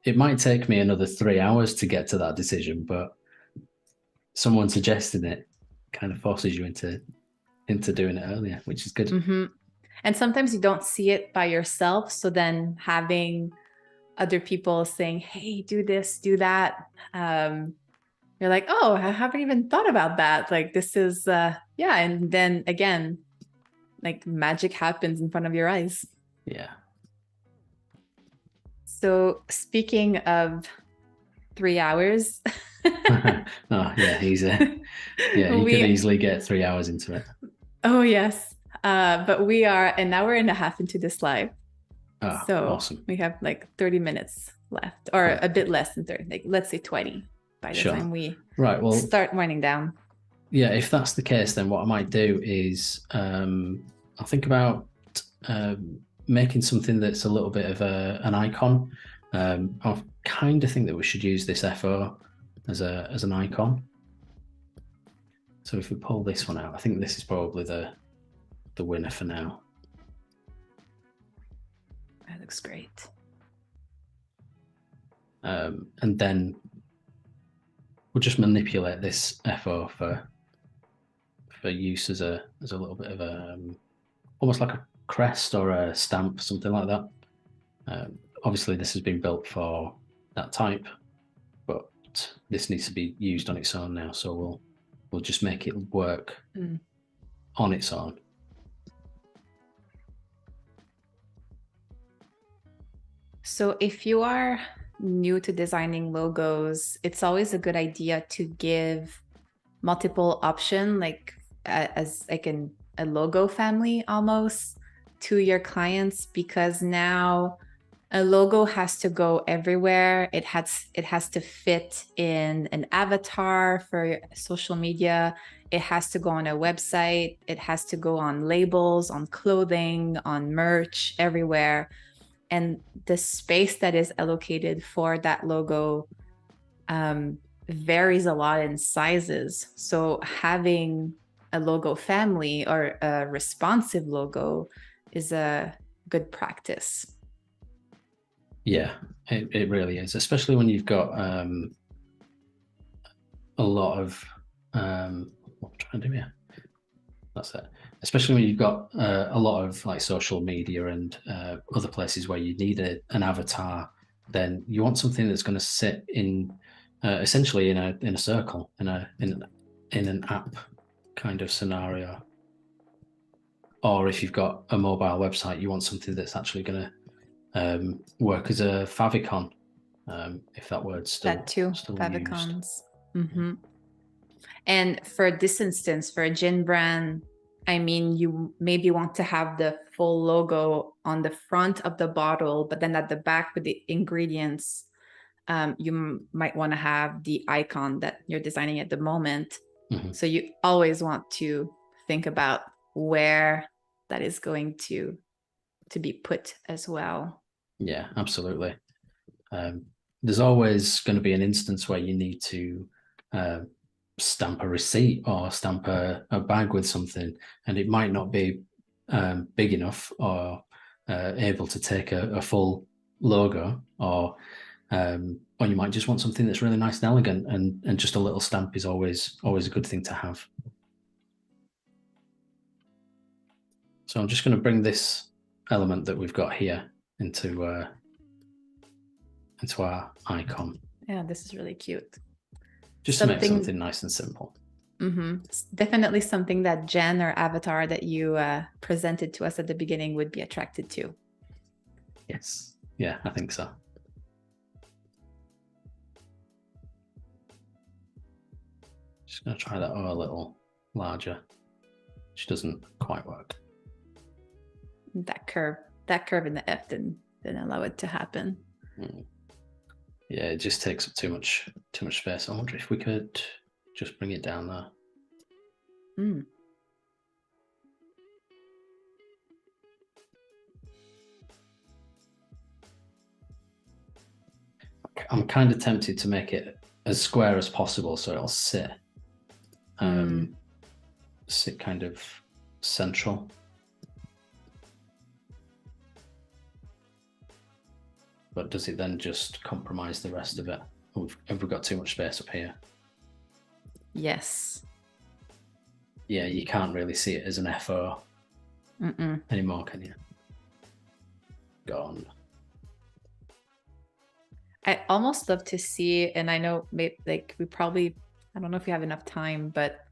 it might take me another 3 hours to get to that decision, but someone suggesting it kind of forces you into doing it earlier, which is good. And sometimes you don't see it by yourself. So then having other people saying, hey, do this, do that. You're like, oh, I haven't even thought about that. Like this is, And then again, like magic happens in front of your eyes. Yeah. So speaking of 3 hours, Oh, yeah, yeah, he could We, easily get 3 hours into it. oh yes. But we are an hour and a half into this live. Oh, So awesome. we have like 30 minutes left, or Cool. a bit less than 30, like let's say 20 by the Sure. time we Right. Well, start winding down. yeah, if that's the case, then what I might do is I'll think about making something that's a little bit of an icon. I kind of think that we should use this FO as an icon. So if we pull this one out, I think this is probably the winner for now. That looks great. And then we'll just manipulate this FO for use as a little bit of a almost like a crest or a stamp, something like that. Obviously, this has been built for that type, but this needs to be used on its own now. So we'll just make it work on its own. So if you are new to designing logos, it's always a good idea to give multiple option, like as like a logo family almost, to your clients, because now a logo has to go everywhere. It has to fit in an avatar for social media. It has to go on a website. It has to go on labels, on clothing, on merch, everywhere. And the space that is allocated for that logo varies a lot in sizes. So having a logo family or a responsive logo is a good practice. Yeah, it really is, especially when you've got a lot of what I'm trying to do here. That's it. Especially when you've got a lot of like social media and other places where you need an avatar, then you want something that's going to sit in essentially in a circle, in an app kind of scenario. Or if you've got a mobile website, you want something that's actually going to work as a favicon, if that word's still That too, still favicons. used. Mm-hmm. And for this instance, for a gin brand, I mean, you maybe want to have the full logo on the front of the bottle, but then at the back with the ingredients, you might want to have the icon that you're designing at the moment. Mm-hmm. So you always want to think about where that is going to be put as well. Yeah, absolutely. There's always going to be an instance where you need to stamp a receipt or stamp a bag with something, and it might not be big enough or able to take a full logo, or you might just want something that's really nice and elegant, and just a little stamp is always a good thing to have. So I'm just going to bring this element that we've got here into our icon. Yeah, this is really cute. Just to make something nice and simple. Mm-hmm. Definitely something that Jen or Avatar that you presented to us at the beginning would be attracted to. Yes. Yeah, I think so. Just going to try that a little larger, which doesn't quite work. That curve in the F didn't allow it to happen. Yeah, it just takes up too much space. I wonder if we could just bring it down there. I'm kind of tempted to make it as square as possible so it'll sit kind of central. But does it then just compromise the rest of it? Have we got too much space up here? Yes. Yeah, you can't really see it as an FO anymore, can you? Gone. I almost love to see, and I know maybe like we probably, I don't know if we have enough time, but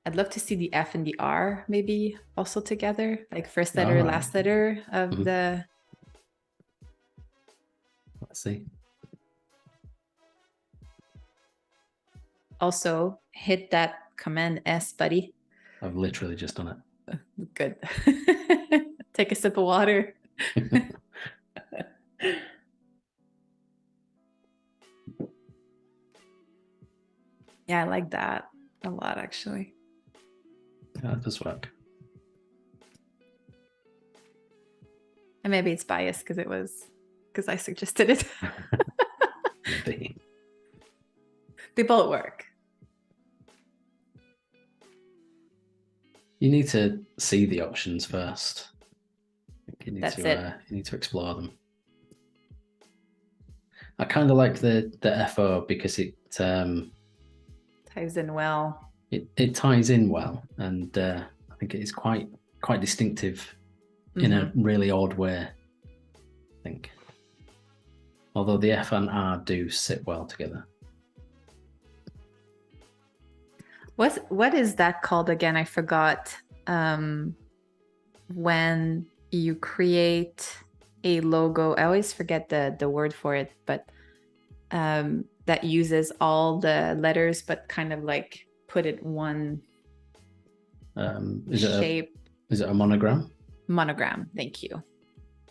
I'd love to see the F and the R maybe also together, like first letter, last letter of the. Let's see. also hit that Command S, buddy. I've literally just done it. Good. Take a sip of water. Yeah, I like that a lot, actually. Yeah, that does work. And maybe it's biased because I suggested it. Maybe. They both work. You need to see the options first. You need That's to, it. You need to explore them. I kind of like the FO because it ties in well. It ties in well, and I think it is quite distinctive in a really odd way, I think. Although the F and R do sit well together. What is that called again? I forgot. When you create a logo, I always forget the word for it, but that uses all the letters, but kind of like put it one shape. Is it a monogram? Monogram. Thank you.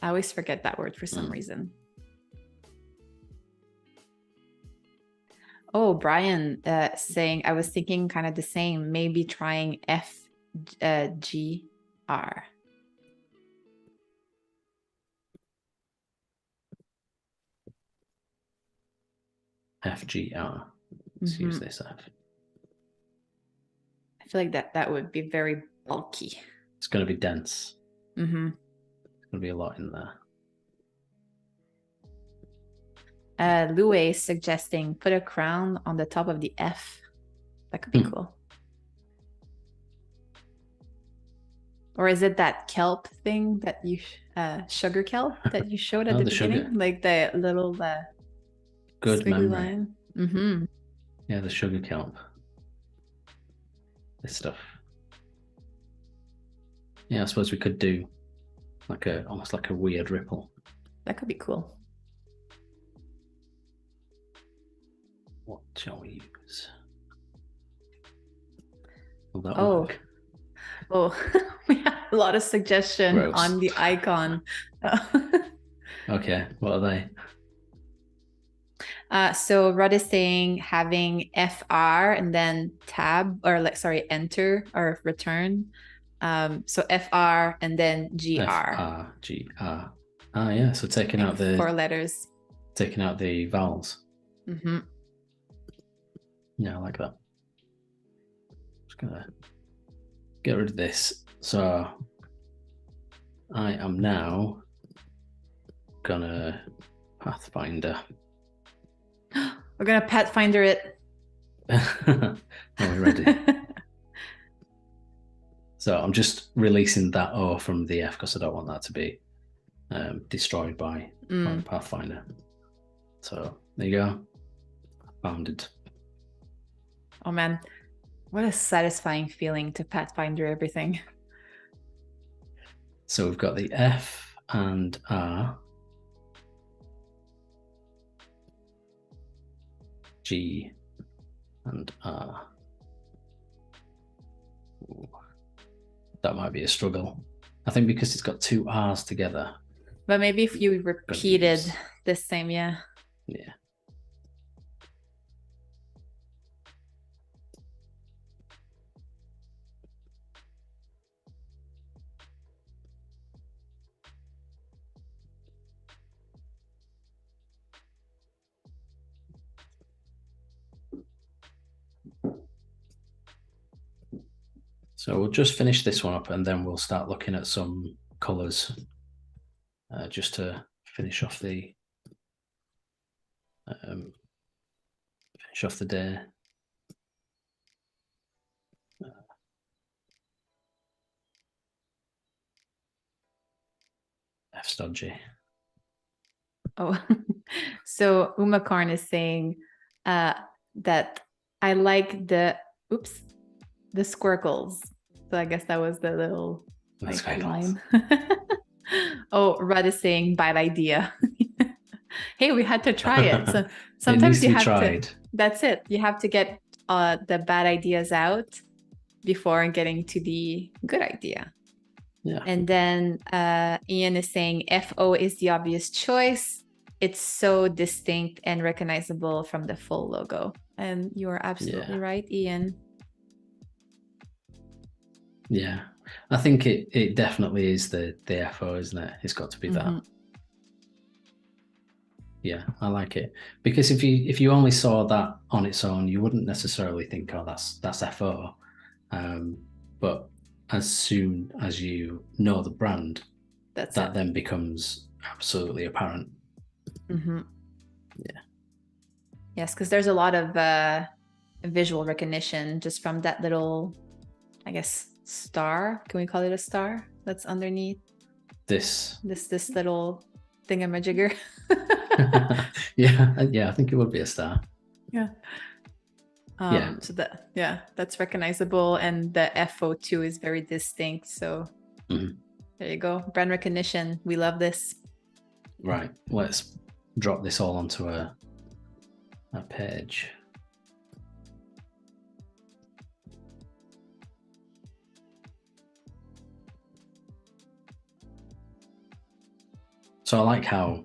I always forget that word for some reason. Oh, Brian saying, I was thinking kind of the same, maybe trying FGR. FGR. Let's use this F. I feel like that would be very bulky. It's going to be dense. There's going to be a lot in there. Louis suggesting put a crown on the top of the F. That could be cool. Or is it that kelp thing that you sugar kelp that you showed at the beginning? Sugar. Like the little good memory line. Yeah, the sugar kelp. This stuff. Yeah, I suppose we could do like almost like a weird ripple. That could be cool. What shall we use? Will that work? Oh, we have a lot of suggestions on the icon. Okay, what are they? So Rod is saying having FR and then tab or enter or return. So FR and then GR. FR, GR. Ah, yeah. So taking out the 4 letters. Taking out the vowels. Yeah, I like that. Just gonna get rid of this. So I am now gonna Pathfinder. We're gonna Pathfinder it. Are we ready? So I'm just releasing that O from the F because I don't want that to be destroyed by Pathfinder. So there you go. Founded. Oh man, what a satisfying feeling to Pathfinder everything. So we've got the F and R, G and R. Ooh, that might be a struggle. I think because it's got 2 R's together. But maybe if you repeated the same, yeah. Yeah. So we'll just finish this one up and then we'll start looking at some colours just to finish off the day. F stodgy. Oh, so Umakarn is saying that I like the squircles. So I guess that was the little line. Oh, Rudd is saying bad idea. Hey, we had to try it. So sometimes you have to. That's it. You have to get the bad ideas out before getting to the good idea. Yeah. And then Ian is saying FO is the obvious choice. It's so distinct and recognizable from the full logo. And you are absolutely right, Ian. Yeah. I think it definitely is the FO, isn't it? It's got to be that. Yeah, I like it. Because if you only saw that on its own, you wouldn't necessarily think, oh, that's FO. But as soon as you know the brand, that then becomes absolutely apparent. Yeah. Yes, because there's a lot of visual recognition just from that little, I guess, star. Can we call it a star that's underneath this little thingamajigger? Yeah, I think it would be a star. Yeah. So that's recognizable, and the FO2 is very distinct. So there you go, brand recognition. We love this. Right, let's drop this all onto a page. So I like how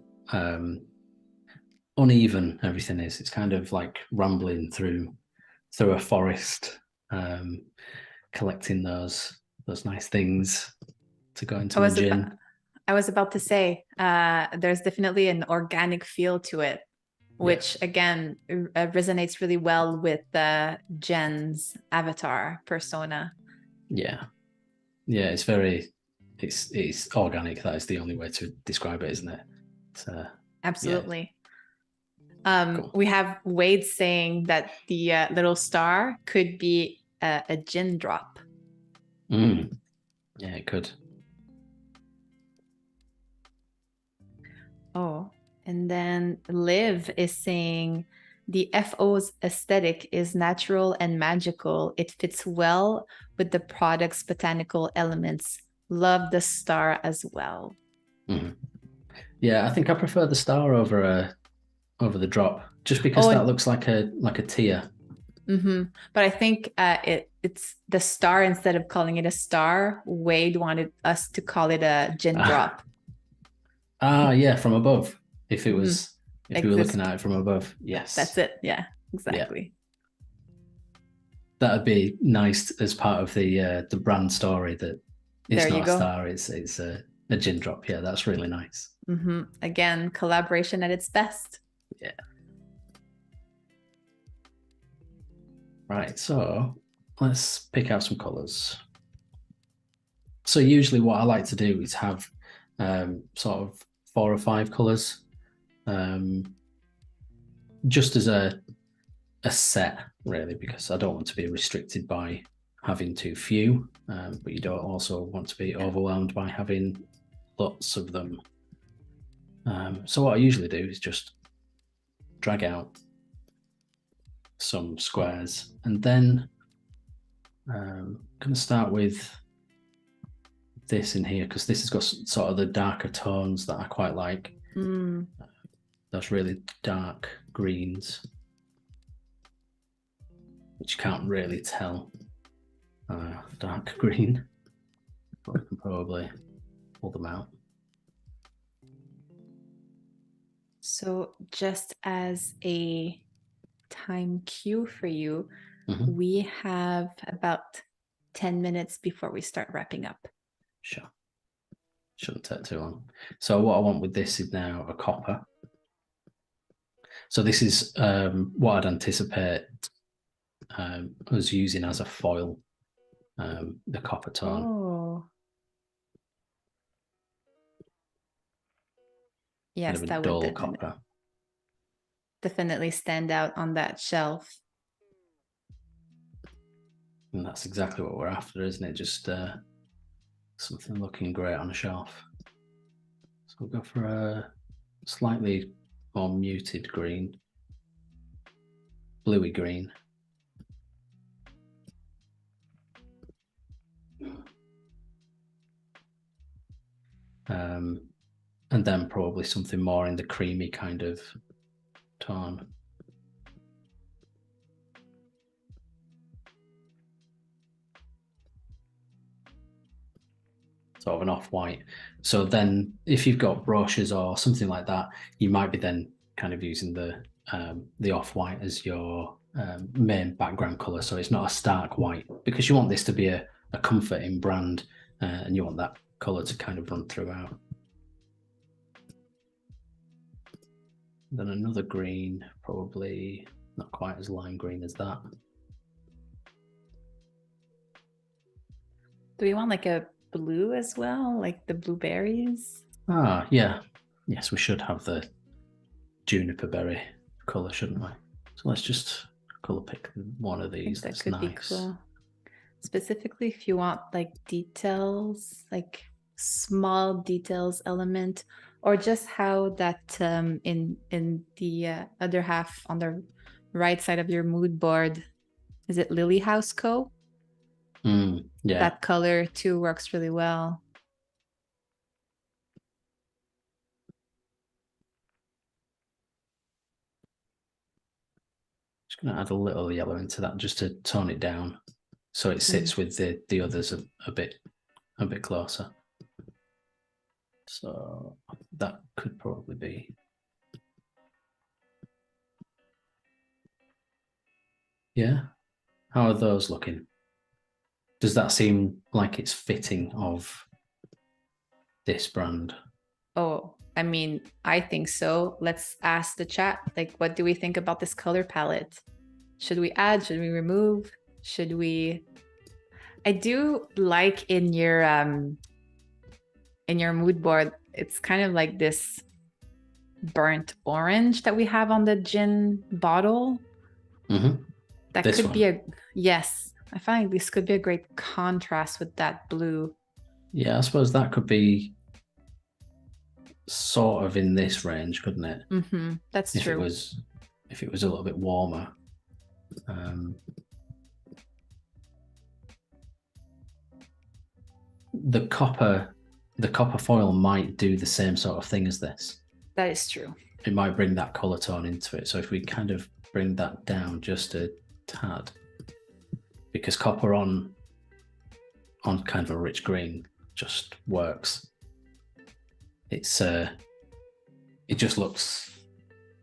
uneven everything is. It's kind of like rambling through a forest, collecting those nice things to go into a gin. I was about to say, there's definitely an organic feel to it, which again resonates really well with Jen's avatar persona. Yeah, it's very, it's organic. That is the only way to describe it, isn't it? Absolutely. Cool. We have Wade saying that the little star could be a gin drop. Yeah, it could. Oh, and then Liv is saying the FO's aesthetic is natural and magical. It fits well with the product's botanical elements. Love the star as well. Yeah, I think I prefer the star over the drop, just because that looks like a tear. But I think it's the star. Instead of calling it a star, Wade wanted us to call it a gin drop. Yeah, from above. If it was, if you were looking at it from above, yes. That's it. Yeah, exactly. Yeah. That'd be nice as part of the brand story, that it's not a star, it's a gin drop. Yeah, that's really nice. Again, collaboration at its best. Yeah. Right, so let's pick out some colors. So usually what I like to do is have sort of 4 or 5 colors, just as a set, really, because I don't want to be restricted by having too few, but you don't also want to be overwhelmed by having lots of them. So what I usually do is just drag out some squares, and then I'm going to start with this in here, because this has got sort of the darker tones that I quite like. Those really dark greens, which you can't really tell dark green, but we can probably pull them out. So just as a time cue for you, we have about 10 minutes before we start wrapping up. Sure. Shouldn't take too long. So what I want with this is now a copper. So this is what I'd anticipate us using as a foil, the copper tone. Oh. Yes, that would copper. Definitely stand out on that shelf. And that's exactly what we're after, isn't it? Just something looking great on a shelf. So we'll go for a slightly more muted green, bluey green. And then probably something more in the creamy kind of tone. sort of an off-white. So then if you've got brochures or something like that, you might be then kind of using the off-white as your main background color. So it's not a stark white, because you want this to be a comforting brand, and you want that color to kind of run throughout. Then another green, probably not quite as lime green as that. Do we want like a blue as well, like the blueberries? Ah, yeah. Yes, we should have the juniper berry color, shouldn't we? So let's just color pick one of these. That That's could nice. be cool. Specifically, if you want like details, like small details element, or just how that in the other half on the right side of your mood board, is it Lily House Co? Yeah. That color too works really well. Just gonna add a little yellow into that just to tone it down, so it sits with the others a bit closer. So that could probably be. Yeah. How are those looking? Does that seem like it's fitting of this brand? Oh, I mean, I think so. Let's ask the chat, like, what do we think about this color palette? Should we add? Should we remove? Should we? I do like in your mood board, it's kind of like this burnt orange that we have on the gin bottle. That This could one. be yes. I find like this could be a great contrast with that blue. Yeah, I suppose that could be sort of in this range, couldn't it? That's true. If it was a little bit warmer. The copper foil might do the same sort of thing as this. That is true. It might bring that color tone into it. So if we kind of bring that down just a tad, because copper on kind of a rich green just works. It just looks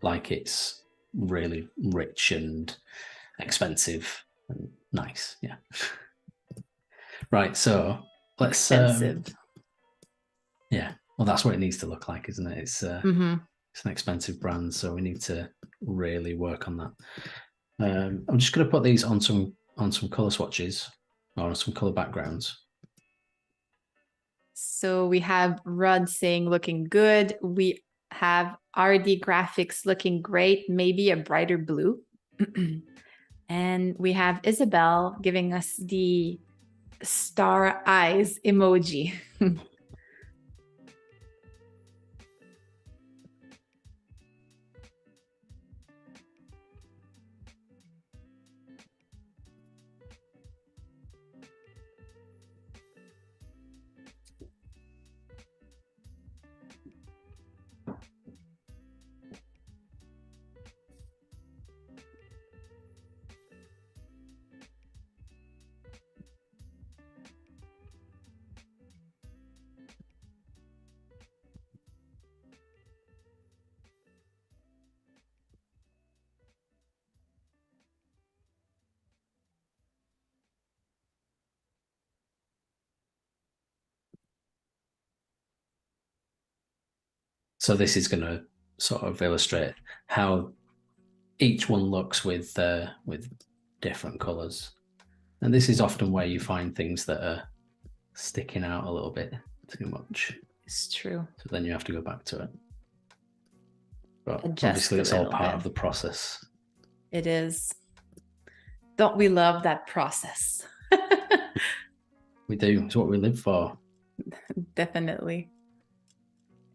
like it's really rich and expensive and nice. Yeah. Right. So let's. Expensive. Yeah. Well, that's what it needs to look like, isn't it? It's an expensive brand, so we need to really work on that. I'm just going to put these on some color swatches or on some color backgrounds. So we have Rod saying looking good. We have RD Graphics looking great, maybe a brighter blue. And we have Isabel giving us the star eyes emoji. So this is going to sort of illustrate how each one looks with different colors. And this is often where you find things that are sticking out a little bit too much. It's true. So then you have to go back to it. But Adjust obviously it's all part bit. of the process. It is. Don't we love that process? We do. It's what we live for. Definitely.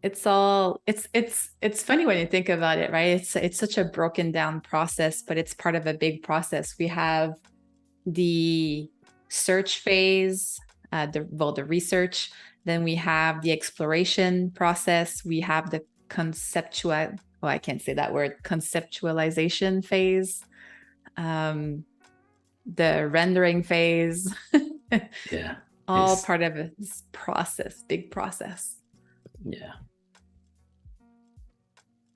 It's funny when you think about it, right? It's such a broken down process, but it's part of a big process. We have the search phase, the research, then we have the exploration process, we have the I can't say that word, conceptualization phase, the rendering phase. Yeah. all part of this process, big process. Yeah.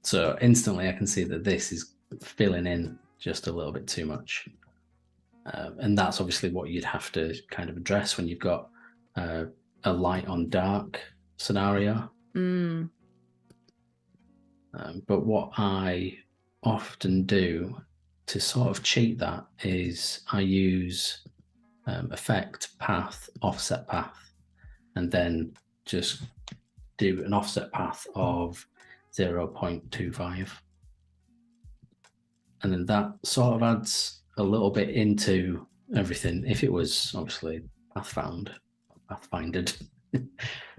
So instantly I can see that this is filling in just a little bit too much. And that's obviously what you'd have to kind of address when you've got a light on dark scenario. But what I often do to sort of cheat that is I use effect, path, offset path, and then just do an offset path of 0.25. And then that sort of adds a little bit into everything. If it was obviously Pathfindered.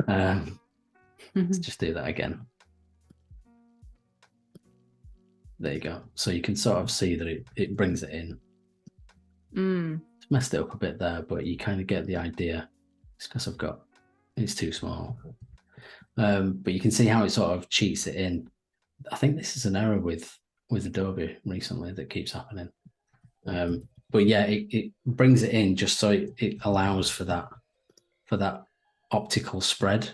Let's just do that again. There you go. So you can sort of see that it brings it in. It's messed it up a bit there, but you kind of get the idea. It's because it's too small. But you can see how it sort of cheats it in. I think this is an error with Adobe recently that keeps happening. But yeah, it brings it in just so it allows for that optical spread.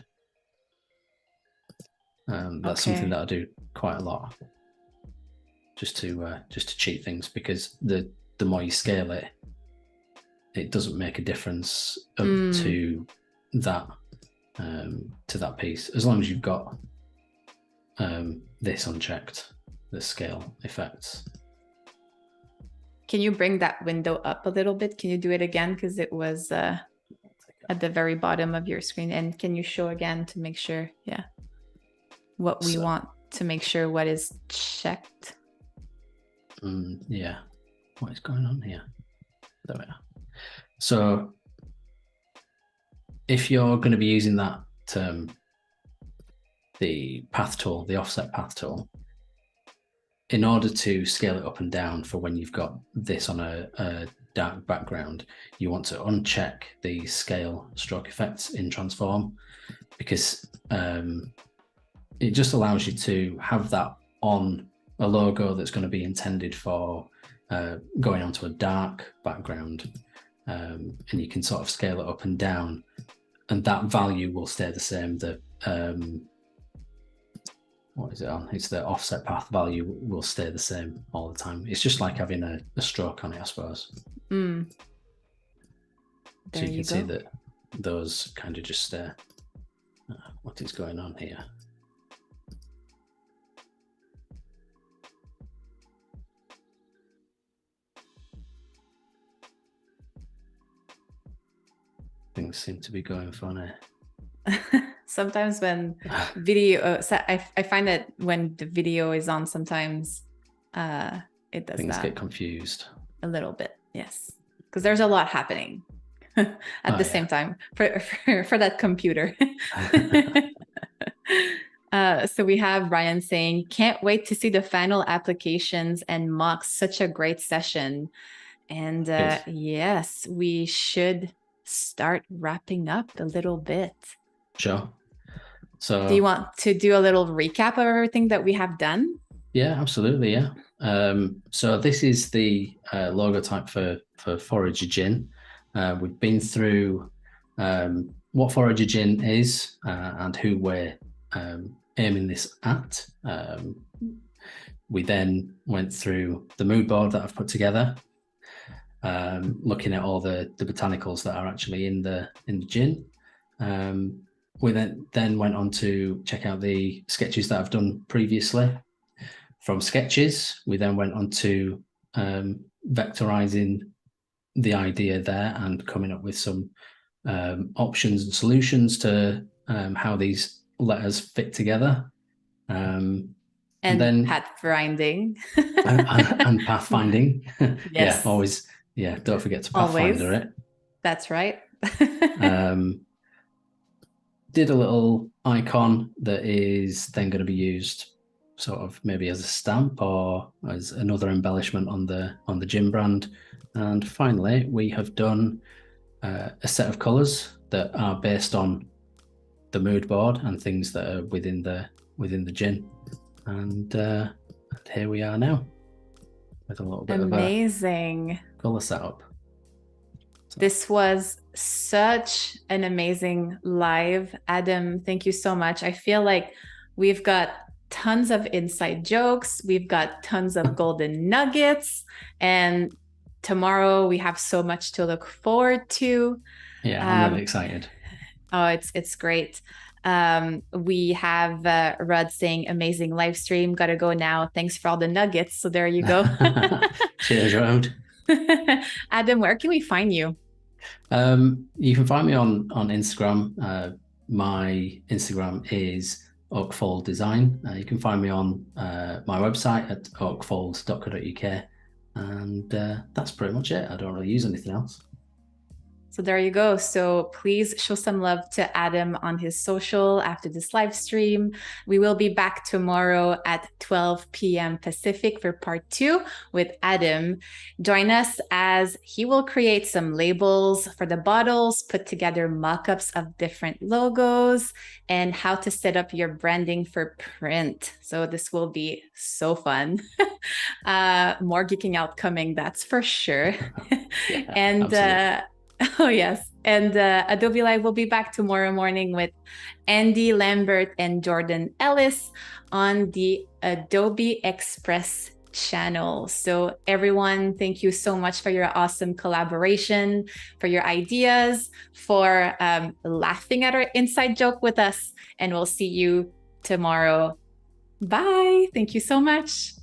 That's something that I do quite a lot, just to cheat things, because the more you scale it, it doesn't make a difference to that piece, as long as you've got this unchecked, the scale effects. Can you bring that window up a little bit? Can you do it again? Because it was at the very bottom of your screen. And can you show again to make sure, what we want to make sure what is checked? Yeah. What is going on here? There we are. So if you're going to be using that the path tool, the offset path tool, in order to scale it up and down for when you've got this on a dark background, you want to uncheck the scale stroke effects in transform, because it just allows you to have that on a logo that's going to be intended for going onto a dark background, and you can sort of scale it up and down, and that value will stay the same. The what is it on? It's the offset path value will stay the same all the time. It's just like having a stroke on it, I suppose. So you can see that those kind of just stay. What is going on here? Things seem to be going funny. Sometimes when video, I find that when the video is on, sometimes it does things get confused a little bit. Yes, because there's a lot happening at the same time for that computer. So we have Brian saying, "Can't wait to see the final applications and mocks. Such a great session." And yes, we should start wrapping up a little bit. Sure. So do you want to do a little recap of everything that we have done? Yeah, absolutely. Yeah. So this is the logotype for Forager Gin. We've been through what Forager Gin is and who we're aiming this at. We then went through the mood board that I've put together, looking at all the botanicals that are actually in the gin. We then went on to check out the sketches that I've done previously. From sketches, we then went on to vectorizing the idea there and coming up with some options and solutions to how these letters fit together. And then pathfinding. and pathfinding. Yes. Yeah, always. Yeah, don't forget to Pathfinder it. That's right. Did a little icon that is then going to be used sort of maybe as a stamp or as another embellishment on the gin brand. And finally, we have done a set of colors that are based on the mood board and things that are within the gin. And here we are now with a little bit amazing of a color setup. So. This was such an amazing live. Adam, thank you so much. I feel like we've got tons of inside jokes, we've got tons of golden nuggets, and tomorrow we have so much to look forward to. Yeah, I'm really excited. Oh, it's great. We have Rod saying amazing live stream. Gotta go now. Thanks for all the nuggets. So there you go. Cheers, Rod. Adam, where can we find you? You can find me on Instagram. My Instagram is Oakfold Design. You can find me on my website at oakfold.co.uk, and that's pretty much it. I don't really use anything else. So there you go. So please show some love to Adam on his social after this live stream. We will be back tomorrow at 12 p.m. Pacific for part 2 with Adam. Join us as he will create some labels for the bottles, put together mockups of different logos, and how to set up your branding for print. So this will be so fun. More geeking out coming, that's for sure. Yeah, and oh, yes. And Adobe Live will be back tomorrow morning with Andy Lambert and Jordan Ellis on the Adobe Express channel. So everyone, thank you so much for your awesome collaboration, for your ideas, for laughing at our inside joke with us. And we'll see you tomorrow. Bye. Thank you so much.